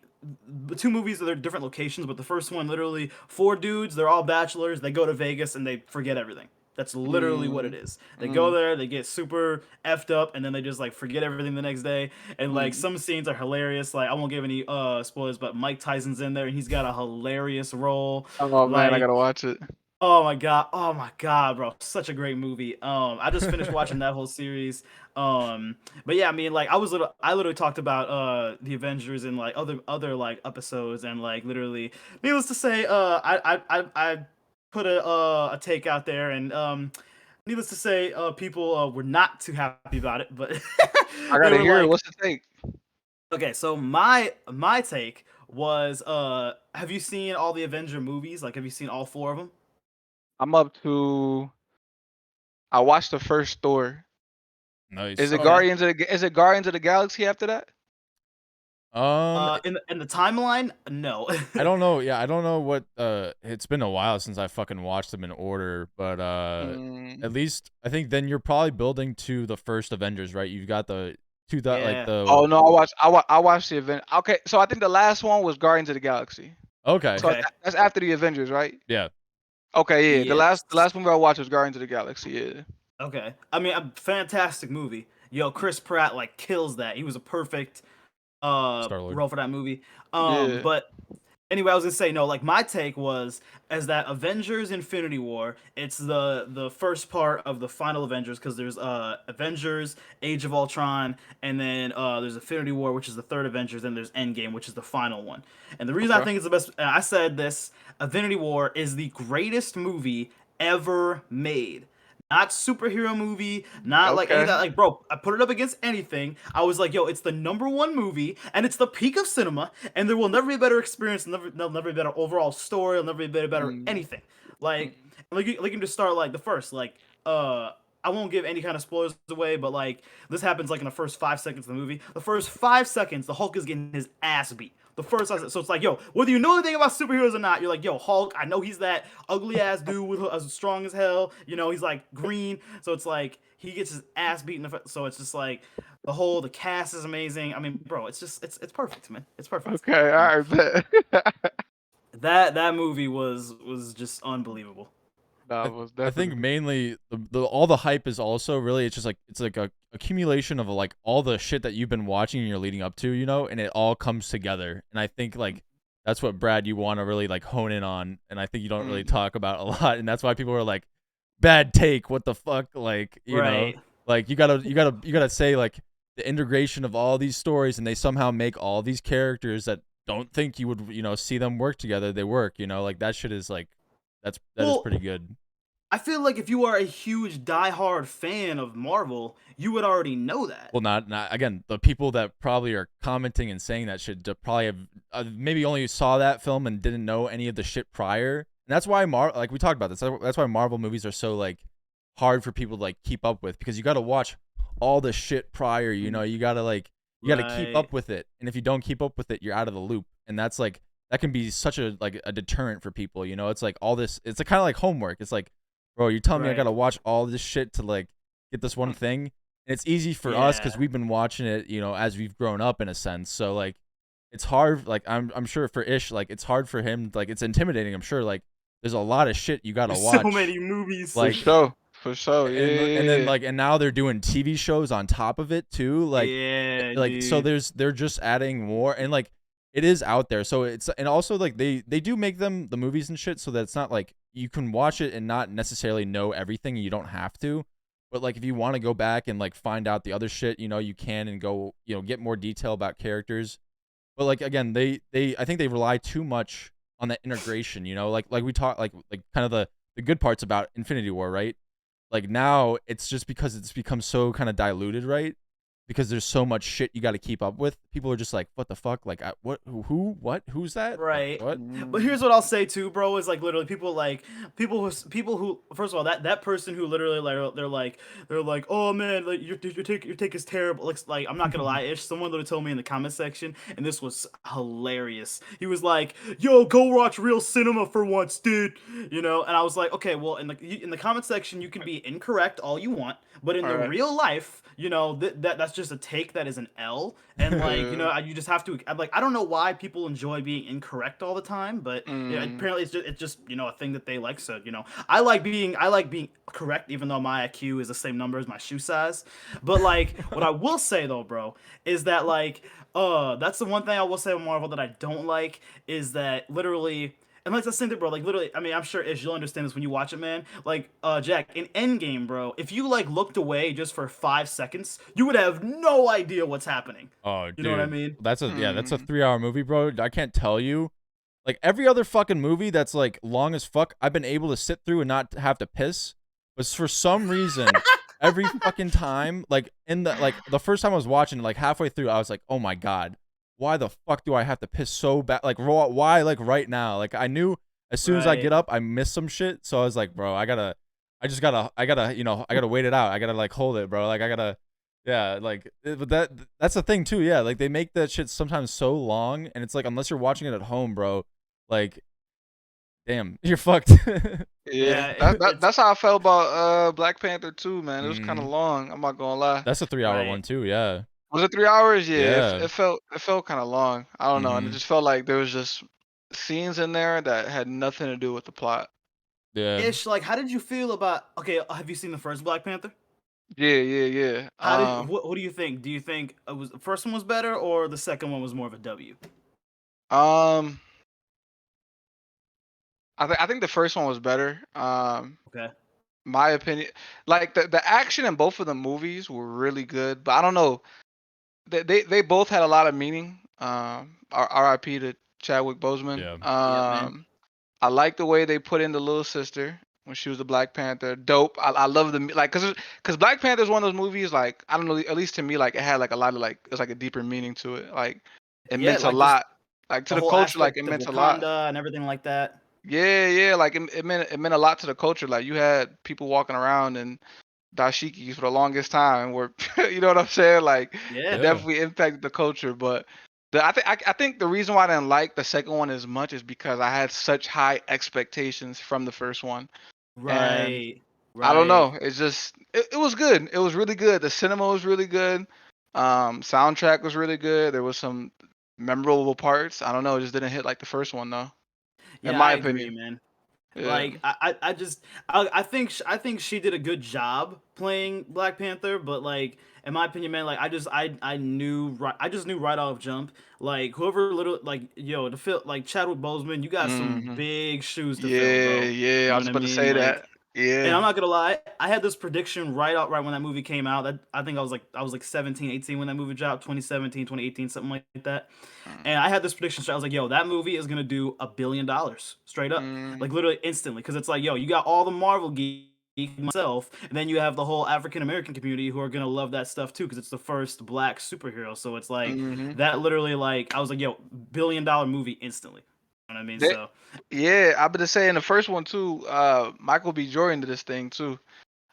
the two movies, they're different locations, but the first one, literally, four dudes. They're all bachelors. They go to Vegas and they forget everything. That's literally what it mm, is. They go mm, there, they get super effed up, and then they just like forget everything the next day. And like mm. some scenes are hilarious. Like I won't give any spoilers, but Mike Tyson's in there and he's got a hilarious role. Oh man, I Like gotta watch it. oh my god, bro, such a great movie. I just finished watching that whole series. But yeah, I mean, like I literally talked about the Avengers in like other like episodes, and like literally, needless to say, I put a take out there, and needless to say, people were not too happy about it, but I they gotta were hear it. like, What's the take? okay, so my take was, have you seen all the Avenger movies? Like, have you seen all four of them? I'm up to. I watched the first Thor. Is Nice. it Okay. Guardians of the Galaxy after that? Um, In the timeline, no. I don't know. Yeah, I don't know what. It's been a while since I fucking watched them in order, but Mm. at least I think then you're probably building to the first Avengers, right? You've got the two that like Yeah. the Oh no, I watched the event. Okay, so I think the last one was Guardians of the Galaxy. okay, So Okay. that's after the Avengers, right? yeah, Okay, yeah. The last the Yes. last movie I watched was Guardians of the Galaxy. Yeah. Okay. I mean, a fantastic movie. Yo, Chris Pratt like kills that. He was a perfect Star Lord. role for that movie. Yeah. But anyway, I was gonna say no. Like my take was as that Avengers: Infinity War. It's the first part of the final Avengers because there's Avengers: Age of Ultron, and then there's Infinity War, which is the third Avengers. Then there's Endgame, which is the final one. And the reason I Okay. think it's the best, I said this: Infinity War is the greatest movie ever made. Not superhero movie, not like any of Okay. that. Like, bro, I put it up against anything. I was like, yo, it's the number one movie, and it's the peak of cinema, and there will never be a better experience, there'll never be a better overall story, it'll never be a better Mm, anything. Like, mm, like you just start like the first, like, I won't give any kind of spoilers away, but like this happens like in the first 5 seconds of the movie. The first 5 seconds, the Hulk is getting his ass beat. The first, so it's like, yo, whether you know anything about superheroes or not, you're like, yo, Hulk. I know he's that ugly ass dude with as strong as hell. You know, he's like green, so it's like he gets his ass beaten. So it's just like the cast is amazing. I mean, bro, it's perfect, man. It's perfect. Okay, You know, all right, bet. that movie was just unbelievable. That was I think definitely. mainly the all the hype is also really it's just like it's like a accumulation of like all the shit that you've been watching and you're leading up to, you know, and it all comes together. And I think like that's what Brad you want to really like hone in on, and I think you don't really Mm-hmm. talk about a lot, and that's why people are like, bad take, what the fuck, like you know, Right. like you gotta say like the integration of all these stories, and they somehow make all these characters that don't think you would see them work together, they work, like that shit is like that is Well, pretty good. I feel like if you are a huge diehard fan of Marvel, you would already know that. Well, not again. The people that probably are commenting and saying that shit probably have maybe only saw that film and didn't know any of the shit prior. And that's why like we talked about this. That's why Marvel movies are so like hard for people to like keep up with, because you got to watch all the shit prior. You got to like you got to keep Right. up with it. And if you don't keep up with it, you're out of the loop. And that's like that can be such a like a deterrent for people. It's like all this. It's kind of like homework. It's like, bro, you're telling me I got to Right. watch all this shit to like get this one thing, and it's easy for us because Yeah. we've been watching it, as we've grown up in a sense. So like, it's hard. Like I'm sure for Ish, like it's hard for him. Like it's intimidating. I'm sure. Like there's a lot of shit you gotta There's so watch. many movies. For Like sure. For sure. Yeah, and yeah, then yeah. like and now they're doing TV shows on top of it too. Yeah, So dude. they're just adding more, and like it is out there. So it's, and also like they do make them the movies and shit so that it's not like you can watch it and not necessarily know everything. You don't have to. But like if you want to go back and like find out the other shit, you can, and go, get more detail about characters. But like again, they I think they rely too much on that integration, like we talk like kind of the good parts about Infinity War, right? Like now it's just because it's become so kind of diluted, right? Because there's so much shit you got to keep up with. People are just like, what the fuck? Like, what? Who? What? Who's that? Like, Right. what? But Mm. here's what I'll say too, bro, is like literally people who first of all that person who literally like they're like, oh man, like your take is terrible. Like I'm not gonna lie, Ish, someone literally told me in the comment section, and this was hilarious. He was like, yo, go watch real cinema for once, dude. And I was like, okay, well in the comment section you can be incorrect all you want, but in All the right. real life, that's just a take that is an L. And like Yeah. you just have to. I'm like, I don't know why people enjoy being incorrect all the time, but Mm. apparently it's just a thing that they like. So I like being correct, even though my IQ is the same number as my shoe size. But like, what I will say though, bro, is that like that's the one thing I will say with Marvel that I don't like, is that literally. And like the same thing, bro. Like literally, I mean, I'm sure Ish, you'll understand this when you watch it, man. Like, Jack, in Endgame, bro, if you like looked away just for 5 seconds, you would have no idea what's happening. Oh, You know what I dude, mean? that's a Mm. 3 hour movie, bro. I can't tell you. Like every other fucking movie that's like long as fuck, I've been able to sit through and not have to piss. But for some reason, every fucking time, like in the first time I was watching, like halfway through, I was like, oh my god, why the fuck do I have to piss so bad? Like why like right now? Like I knew as soon as I Right. get up, I miss some shit. So I was like, bro, I gotta wait it out. I gotta like hold it, bro. Like I gotta. Yeah, like but that's the thing too. Yeah, like they make that shit sometimes so long, and it's like unless you're watching it at home, bro, like damn, you're fucked. Yeah. Yeah. That It's that's how I felt about Black Panther 2, man. It was kind of hmm long. I'm not gonna lie. That's a 3 hour right. one too. Yeah, Was it 3 hours? Yeah. yeah. It felt kind of long. I don't know, and it hmm just felt like there was just scenes in there that had nothing to do with the plot. Yeah. Ish, like, how did you feel about? Okay, have you seen the first Black Panther? Yeah, yeah, yeah. What do you think? Do you think it was the first one was better, or the second one was more of a W? Um, I think the first one was better. Okay. My opinion, like the action in both of the movies were really good, but I don't know. They both had a lot of meaning. R.I.P. to Chadwick Boseman. Yeah. Yep, man. I like the way they put in the little sister when she was the Black Panther. Dope. I love the like because Black Panther is one of those movies, like I don't know, at least to me, like it had like a lot of like it's like a deeper meaning to it. Like it Yeah, meant a like just lot. Like to the the whole culture, like it aspect of meant a lot. Wakanda and everything like that. Yeah, yeah. Like it meant a lot to the culture. Like you had people walking around and dashikis for the longest time were you know what I'm saying? Like it Yeah. Yeah. definitely impacted the culture. But I think the reason why I didn't like the second one as much is because I had such high expectations from the first one. And Right. I don't Right. know. It's just it was good. It was really good. The cinema was really good. Soundtrack was really good. There was some memorable parts. I don't know. It just didn't hit like the first one though, in Yeah, my I agree, opinion. man. Yeah. Like I just I think she did a good job playing Black Panther, but like in my opinion, man, like I knew right I just knew right off jump like whoever little like yo to feel like Chadwick Boseman, you got some hmm big shoes to fill, Yeah, bro. yeah. You I know was what I about to mean? say Like that. and Yeah. I'm not gonna lie, I had this prediction right when that movie came out. That I think I was like 17, 18 when that movie dropped, 2017, 2018, something like that. And I had this prediction. I was like, yo, that movie is gonna do $1 billion straight up, Mm-hmm. like literally instantly, because it's like, yo, you got all the Marvel geeks myself, and then you have the whole African American community who are gonna love that stuff too, because it's the first black superhero. So it's like Mm-hmm. that literally like I was like, yo, $1 billion movie instantly. You know what I mean? They, So yeah, I better say in the first one too. Michael B. Jordan did this thing too.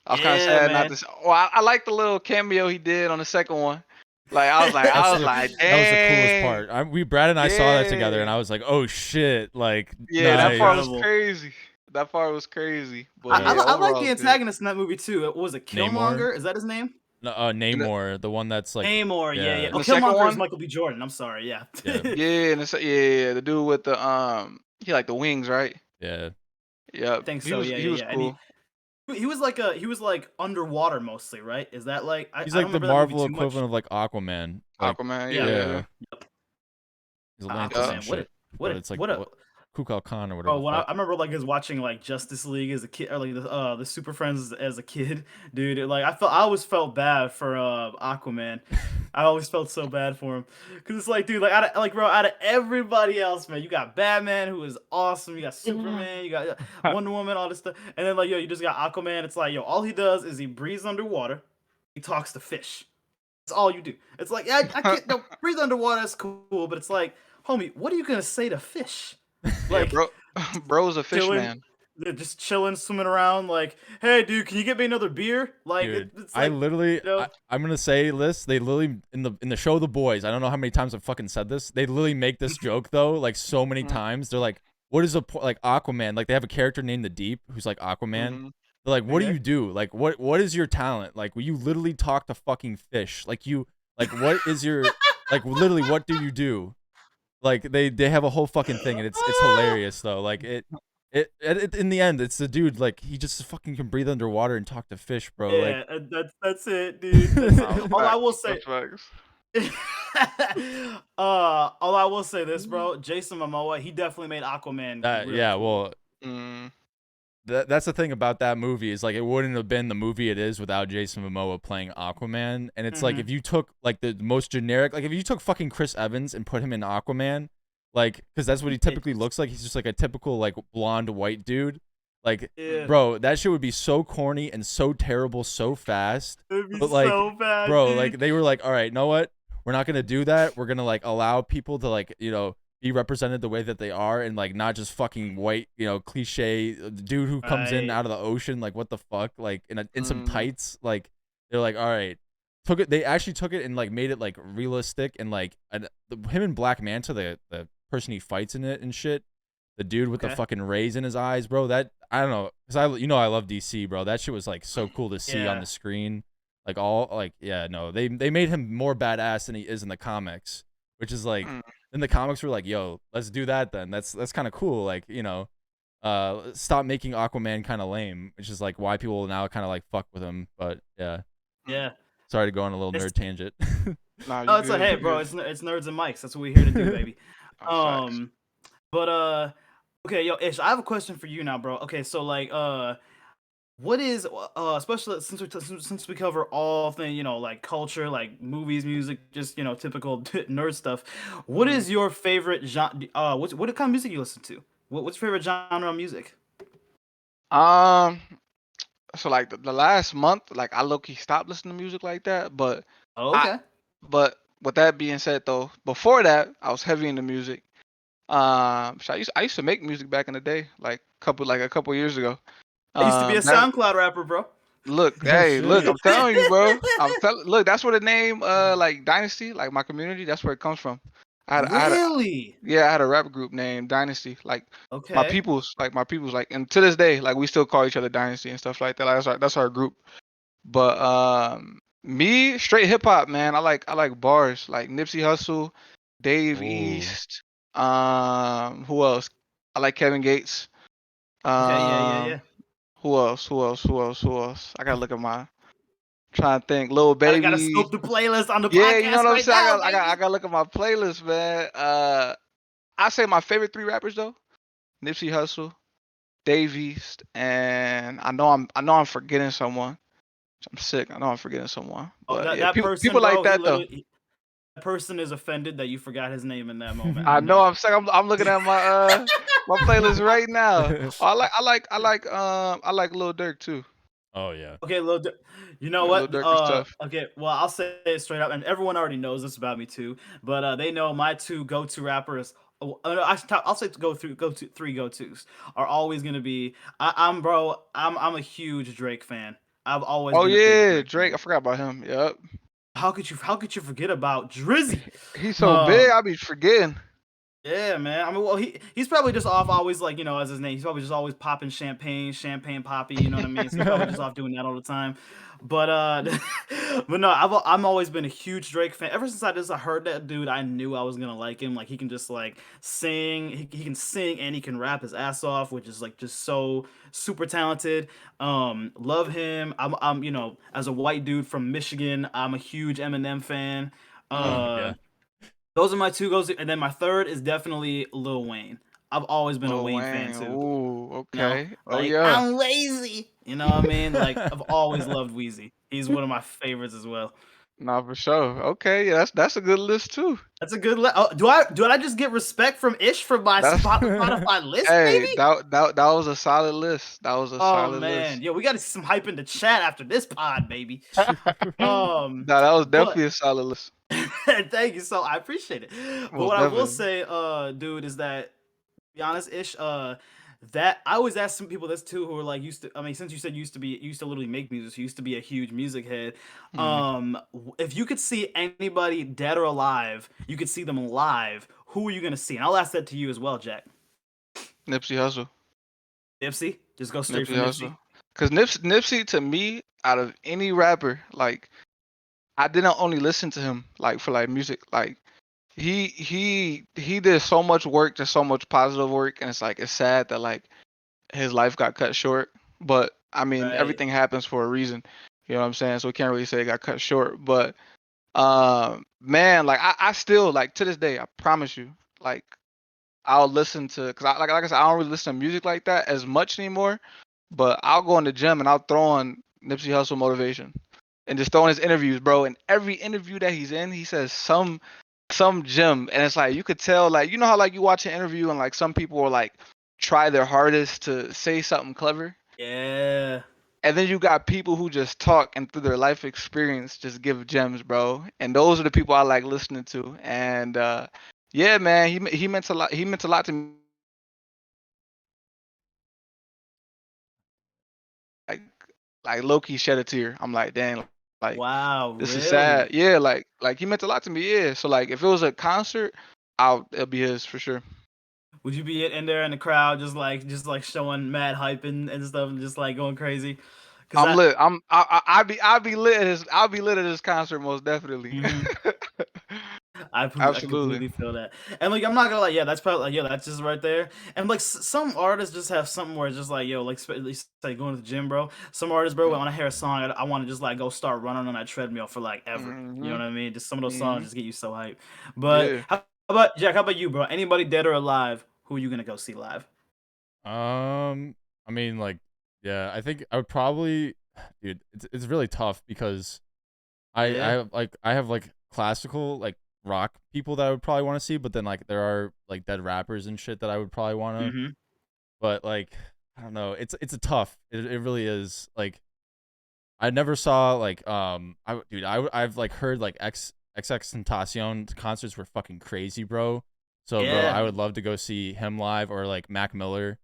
I was kind of yeah, sad not man. to. Oh, I like the little cameo he did on the second one. Like That's I was the like, that was the coolest dang, part. Brad and I saw that together, and yeah, I was like, oh shit, like yeah. It was That part nice. was incredible. crazy. That part was crazy. But Yeah. yeah, I like overall the it was good. antagonist in that movie too. Was it Namor, Killmonger? Is that his name? no, In the Namor, the one that's like, Namor. Yeah, yeah. yeah, Oh, in the second Killmonger is one, Michael B. Jordan. I'm sorry. Yeah. yeah, yeah, yeah, the dude with the he like the wings, right? yeah. Yeah, I think he so. was Yeah, he yeah, was yeah. And cool. he was like underwater mostly, right? Is that like He's I don't like the remember that movie Marvel too much. equivalent of like Aquaman. Like, Aquaman, Yeah. yeah, yeah, Yep. he's Atlantis yeah. and Aquaman. shit. But it's like What a what Kukal Khan or whatever Oh, the when fuck. I remember like is watching like Justice League as a kid, or like the Super Friends as a kid, dude. Like I always felt bad for Aquaman. I always felt so bad for him because it's like, dude, like bro, out of everybody else, man, you got Batman who is awesome, you got Superman, you got Wonder Woman, all this stuff, and then like yo, you just got Aquaman. It's like yo, all he does is he breathes underwater, he talks to fish. That's all you do. It's like yeah, I can't no breathe underwater. That's cool, but it's like, homie, what are you gonna say to fish? Yeah, Like bro, bro's a fish chilling. man. They're just chilling, swimming around. Like, hey, dude, can you get me another beer? Like, Dude, it's I like, literally, you know, I'm gonna say this. They literally in the show The Boys. I don't know how many times I've fucking said this. They literally make this joke though, like so many times. They're like, "What is like Aquaman?" Like they have a character named the Deep who's like Aquaman. Mm-hmm. They're like, "What do okay. you do? Like, what is your talent? Like, you literally talk to fucking fish. Like, what is your, like, literally, what do you do?" Like they have a whole fucking thing, and it's Ah! hilarious though. Like in the end, it's the dude like he just fucking can breathe underwater and talk to fish, bro. Like Yeah, that's it, dude. That's it. No All I facts. will That's say, facts. all I will say this, bro. Jason Momoa, he definitely made Aquaman that. really Yeah, cool. well, Mm, that's the thing about that movie is like it wouldn't have been the movie it is without Jason Momoa playing Aquaman. And it's like Mm-hmm. if you took like the most generic, like if you took fucking Chris Evans and put him in Aquaman, like because that's what he typically It's looks like. He's just like a typical like blonde white dude. Like, yeah, bro, that shit would be so corny and so terrible so fast. it'd be But like, so bad, bro, dude. like they were like, all right, know what? We're not gonna do that. We're gonna like allow people to like, be represented the way that they are and like not just fucking white, cliche dude who comes in Right. out of the ocean. Like, what the fuck? Like in some mm, tights. Like they're like, all right. Took it. They actually took it and like made it like realistic and like him and Black Manta, the person he fights in it and shit. The dude with the Okay. fucking rays in his eyes, bro. That I don't know, cause I love DC, bro. That shit was like so cool to see on Yeah. the screen. Like all like yeah, no, they made him more badass than he is in the comics, which is like mm. in the comics we're like, yo, let's do that then. That's kind of cool. Like stop making Aquaman kind of lame, which is like why people now kind of like fuck with him. But yeah, Yeah. sorry to go on a little It's nerd tangent. Nah, oh, you it's like, good, hey, you bro, good. it's nerds and mics. That's what we're here to do, baby. Oh, facts. Um, but okay, yo, Ish, I have a question for you now, bro. Okay, so like, what is especially since we cover all things, like culture, like movies, music, just typical nerd stuff. What Mm. is your favorite genre? What kind of music you listen to? What's your favorite genre of music? Um, so like the last month, like I low key stopped listening to music like that, but Oh, I okay. but with that being said though, before that I was heavy into music. So I used to make music back in the day, like a couple years ago. I used to be a That SoundCloud rapper, bro. look, Oh hey, look, shit. I'm telling you, bro. Look, that's where the name like Dynasty, like my community, that's where it comes from. Really? Yeah, I had a rap group named Dynasty. Like Okay. my people's, like, and to this day, like we still call each other Dynasty and stuff like that. Like, that's our group. But me straight hip hop, man. I like bars like Nipsey Hussle, Dave Ooh. East. Who else? I like Kevin Gates. Okay. Yeah. Yeah. Yeah. Um, who else? Who else? Who else? Who else? I gotta look at my trying to think. Lil Gotta Baby. scope the playlist on the Yeah, you know podcast what I'm right saying. now, I baby. gotta look at my playlist, man. I say my favorite three rappers though: Nipsey Hussle, Dave East, and I know I'm forgetting someone. I'm sick. I know I'm forgetting someone, Oh, but that yeah, that people person, like bro. He that though. literally. That person is offended that you forgot his name in that moment. I I know know. I'm sick. I'm looking at my playlist right now. Oh, I like Lil Durk too. Oh yeah. Okay, you know Yeah, Lil what? Durk is tough. Okay, well, I'll say it straight up, and everyone already knows this about me too. But they know my two go-to rappers. No, I'll say go to three go-tos are always gonna be. I'm a huge Drake fan. I've always Oh been a big yeah, Drake Drake. fan. I forgot about him. Yep. How could you forget about Drizzy? He's so big. Um, I be forgetting. Yeah, man. I mean, well, he's probably just off always like as his name. He's probably just always popping champagne poppy. You know what I mean? So he's probably just off doing that all the time. But but no, I'm always been a huge Drake fan. Ever since I heard that dude, I knew I was gonna like him. Like he can just like sing. He can sing and he can rap his ass off, which is like just so super talented. Love him. I'm as a white dude from Michigan, I'm a huge Eminem fan. Oh Mm, Uh. yeah. Those are my two goes, and then my third is definitely Lil Wayne. I've always been a Lil Wayne fan Wayne. too. Ooh, You know, okay. Oh like yeah. I'm lazy. You know what I mean? Like I've always loved Wheezy. He's one of my favorites as well. Nah, for sure. Okay, yeah, that's a good list too. That's a good. Oh, do I just get respect from Ish for my That's Spotify list, hey, baby? that was a solid list. That was a Oh solid man, list. yo, we got to see some hype in the chat after this pod, baby. Nah, that was But definitely a solid list. thank you so. I appreciate it. But Most what I will definitely. say, dude, is that be honest, Ish, that I always ask some people this too who are like used to. I mean, since you said you used to literally make music, so you used to be a huge music head. Mm. If you could see anybody dead or alive, you could see them live. Who are you gonna see? And I'll ask that to you as well, Jack. Nipsey Hussle. Nipsey, just go straight Nipsey for Nipsey. Hussle. Cause Nipsey to me, out of any rapper, like I didn't only listen to him like for like music. Like he did so much work, just so much positive work, and it's sad that like his life got cut short. But I mean, Right. everything happens for a reason. You know what I'm saying? So we can't really say it got cut short. But man, like I still like to this day, I promise you, like I'll listen to because like I said, I don't really listen to music like that as much anymore. But I'll go in the gym and I'll throw on Nipsey Hussle motivation and just throw in his interviews, bro. And every interview that he's in, he says some gem, and it's like you could tell, like you know how like you watch an interview and like some people will like try their hardest to say something clever, Yeah. and then you got people who just talk and through their life experience just give gems, bro. And those are the people I like listening to. And yeah, man, he meant a lot. He meant a lot to me. Like like Loki shed a tear. I'm like, dang, like Wow. this is sad. Really? Yeah, like he meant a lot to me. Yeah. So like if it was a concert, it'll be his for sure. Would you be in there in the crowd, just like showing mad hype and stuff, and just like going crazy? Cause I'm I. lit. I'll be lit at his concert most definitely. Mhm. I Absolutely. completely feel that. And like I'm not gonna lie, yeah, that's probably like yeah, that's just right there. And like some artists just have something where it's just like yo, like at least like going to the gym, bro. Some artists, bro, when I hear a song, I want to just like go start running on that treadmill for like ever. You know Mhm. what I mean? Just some of those songs Mhm. just get you so hyped. But Yeah. how about Jack? How about you, bro? Anybody dead or alive? Who are you gonna go see live? I mean, like, yeah, I think I would probably, dude. It's really tough because Yeah. I have like classical like rock people that I would probably want to see, but then like there are like dead rappers and shit that I would probably want to. Mm-hmm. But like, I don't know. It's a tough. It really is. Like, I never saw like I've like heard like Tentacion concerts were fucking crazy, bro. So bro, Yeah. I would love to go see him live or like Mac Miller.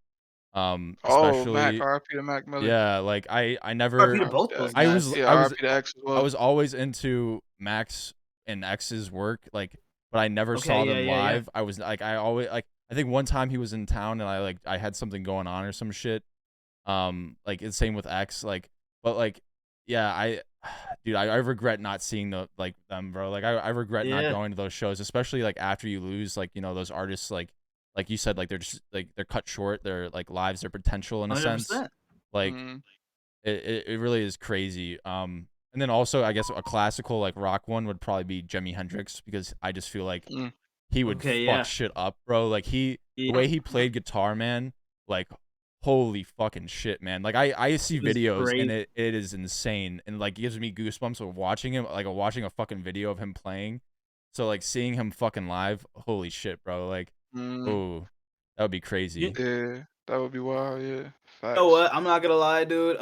Oh, Mac. Especially R.I.P. to Mac Miller. yeah, like I RP never to R.I.P. both to those X. I was guys. Yeah, I was R.I.P. to X as I well. was always into Max and X's work like but I never Okay, saw yeah, them yeah, yeah. live. I was like, I always like, I think one time he was in town and I had something going on or some shit. Like it's same with X, like, but like, yeah, dude, I regret not seeing them, bro. Like I regret not Yeah, going to those shows, especially like after you lose, like, those artists, like you said, like they're just like they're cut short, their like lives, their potential in a sense. 100%. Like Mm, it really is crazy. And then also I guess a classical like rock one would probably be Jimi Hendrix because I just feel like mm, he would Okay, fuck yeah. shit up, bro. Like the Yeah, way he played guitar, man, like holy fucking shit, man. Like I see it was videos and great. it is insane and like gives me goosebumps of watching him, like watching a fucking video of him playing. So like seeing him fucking live, holy shit, bro. Like, mm. oh, that would be You crazy. Yeah, that would be wild. Yeah, know facts. what? I'm not gonna lie, dude.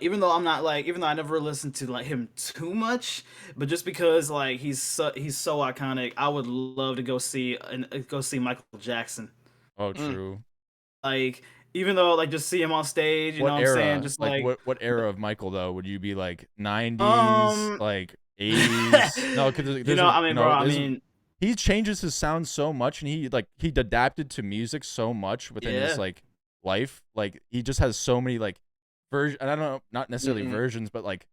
Even though I never listened to like him too much, but just because like he's so iconic, I would love to go see Michael Jackson. Oh, Mm. true. Like, even though like just see him on stage, you know What what I'm saying? era? Just Like like, what era of Michael though? Would you be like 90s, um, like 80s? No, because you there's know, a I mean, bro, I there's mean, he changes his sound so much and he adapted to music so much within his yeah. like life. Like he just has so many like version, I don't know, not necessarily Mm-mm. versions, but like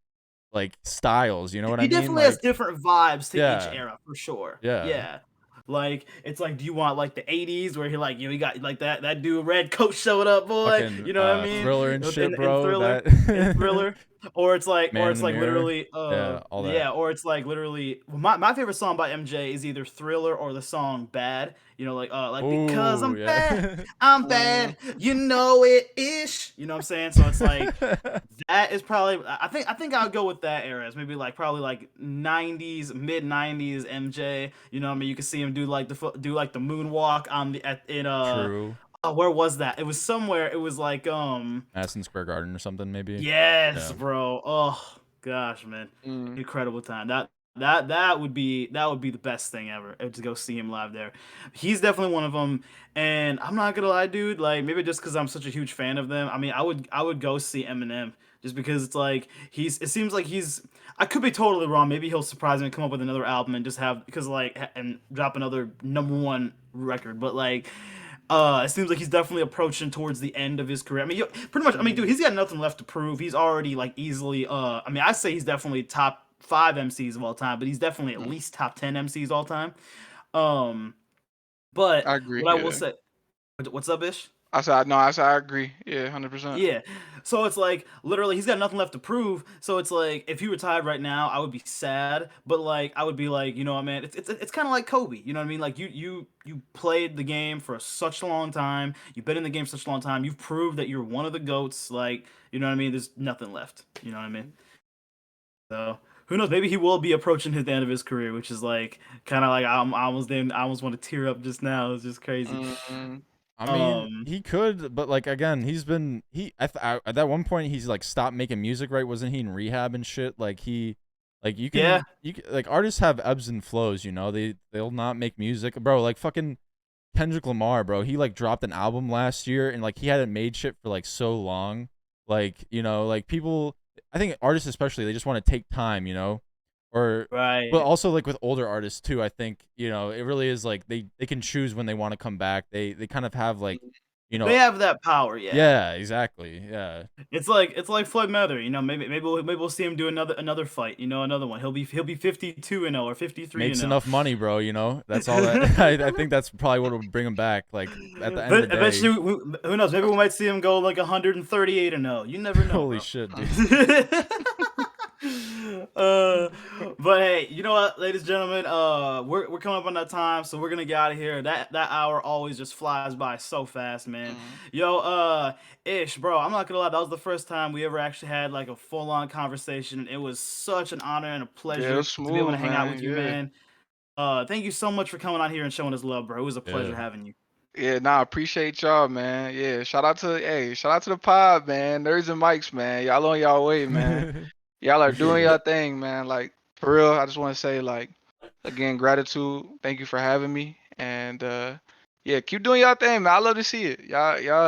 styles, you know what I He mean? definitely has Like different vibes to each yeah, era for sure. yeah. Yeah. Like it's like, do you want like the '80s where he like you got like that dude red coat showed up, boy? Fucking You know what I mean? Thriller and shit, In bro. Thriller, That in Thriller, or Man in it's the like Mirror. literally, Yeah, all that. yeah, or it's like literally. Well, my favorite song by MJ is either Thriller or the song Bad. You know, like because Oh, I'm yeah. bad, you know it ish. You know what I'm saying? So it's like that is probably I think I'll go with that era. It's maybe like probably like '90s, mid '90s MJ. You know what I mean? You can see him do like the moonwalk on the at in True. where was that? It was somewhere. It was like Madison Square Garden or something, maybe. yes, Yeah. bro. Oh gosh, man, Mm. incredible time. That would be the best thing ever to go see him live there. He's definitely one of them, and I'm not gonna lie, dude. Like maybe just because I'm such a huge fan of them. I mean, I would go see Eminem just because it's like it seems like he's. I could be totally wrong. Maybe he'll surprise me and come up with another album and just have because like and drop another #1 record. But like it seems like he's definitely approaching towards the end of his career. I mean, pretty much. I mean, dude, Mm. he's got nothing left to prove. He's already like easily. I mean, I say he's definitely top 5 MCs of all time, but he's definitely at Mm. least top 10 MCs all time. Um, but I agree. what I will Yeah. say, what's up, Ish? I said no. I said I agree. Yeah, 100%. Yeah. So it's like literally he's got nothing left to prove. So it's like if he retired right now, I would be sad, but like I would be like, you know what, man, it's kind of like Kobe, you know what I mean? Like you played the game for such a long time. You've been in the game for such a long time. You've proved that you're one of the goats, like, you know what I mean? There's nothing left. You know what I mean? So, who knows? Maybe he will be approaching his end of his career, which is like kind of like I almost want to tear up just now. It's just crazy. Mm. I mean, Um, he could, but like again, he's been at that one point he's like stopped making music, right? Wasn't he in rehab and shit? Like like yeah. like artists have ebbs and flows, you know. They'll not make music, bro. Like fucking Kendrick Lamar, bro. He like dropped an album last year and like he hadn't made shit for like so long. Like, like people, I think artists especially, they just want to take time, or but Right. also like with older artists too, I think, it really is like they can choose when they want to come back. They kind of have like, you They know, have that power, yeah. yeah, exactly. Yeah. It's like Floyd Mayweather, you know. Maybe we'll see him do another fight, you know, another one. He'll be 52-0 or 53 Makes 0. enough money, bro, That's all that I think that's probably what would bring him back. Like at the end of the But day. eventually, who knows? Maybe we might see him go like 138-0. You never know, Holy bro. shit, dude. uh, but hey, you know what, ladies and gentlemen, we're coming up on that time, so we're gonna get out of here. That hour always just flies by so fast, man. Mm. Yo, Ish, bro, I'm not gonna lie, that was the first time we ever actually had like a full on conversation. It was such an honor and a Yeah, it pleasure was to be able to smooth, hang out man. with you, Yeah. man. Thank you so much for coming on here and showing us love, bro. It was a pleasure Yeah. having you. Yeah, nah, appreciate y'all, man. Yeah, shout out to the pod, man. Nerds and mics, man. Y'all on y'all way, man. Y'all are Appreciate doing it. y'all thing, man. Like for real, I just want to say, like, again, gratitude. Thank you for having me, and yeah, keep doing y'all thing, man. I love to see it.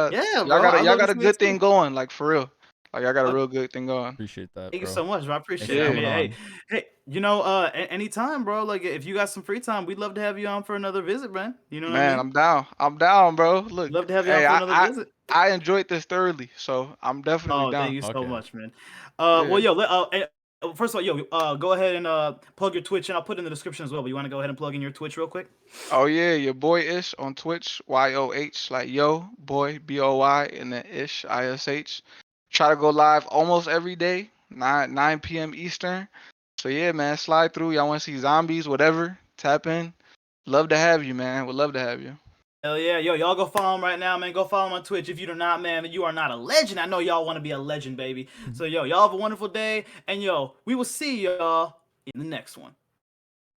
Yeah, bro, I Y'all love to got a see it good thing too. going, like for real. Like y'all got a Uh, real good thing going. Appreciate that, Thank you bro. so much, bro. I Thanks appreciate for it. I Yeah. mean, coming hey, on. hey, Anytime, bro. Like, if you got some free time, we'd love to have you on for another visit, man. You know what I Man, mean? I'm down. I'm down, bro. Look, Love to have you on hey, for I another I visit. I enjoyed this thoroughly, so I'm definitely Oh, thank down. you so Okay. much, man. Well, Yeah. yo, first of all, go ahead and plug your Twitch, and I'll put it in the description as well. But you want to go ahead and plug in your Twitch real quick? Oh yeah, your boy Ish on Twitch, YOH, like yo, boy, BOY, and then Ish, ISH. Try to go live almost every day, 9 p.m. Eastern. So yeah, man, slide through. Y'all want to see zombies, whatever, tap in. Love to have you, man. Would love to have you. Hell yeah, yo, y'all go follow him right now, man. Go follow him on Twitch. If you do not, man, you are not a legend. I know y'all want to be a legend, baby. So, yo, y'all have a wonderful day, and yo, we will see y'all in the next one.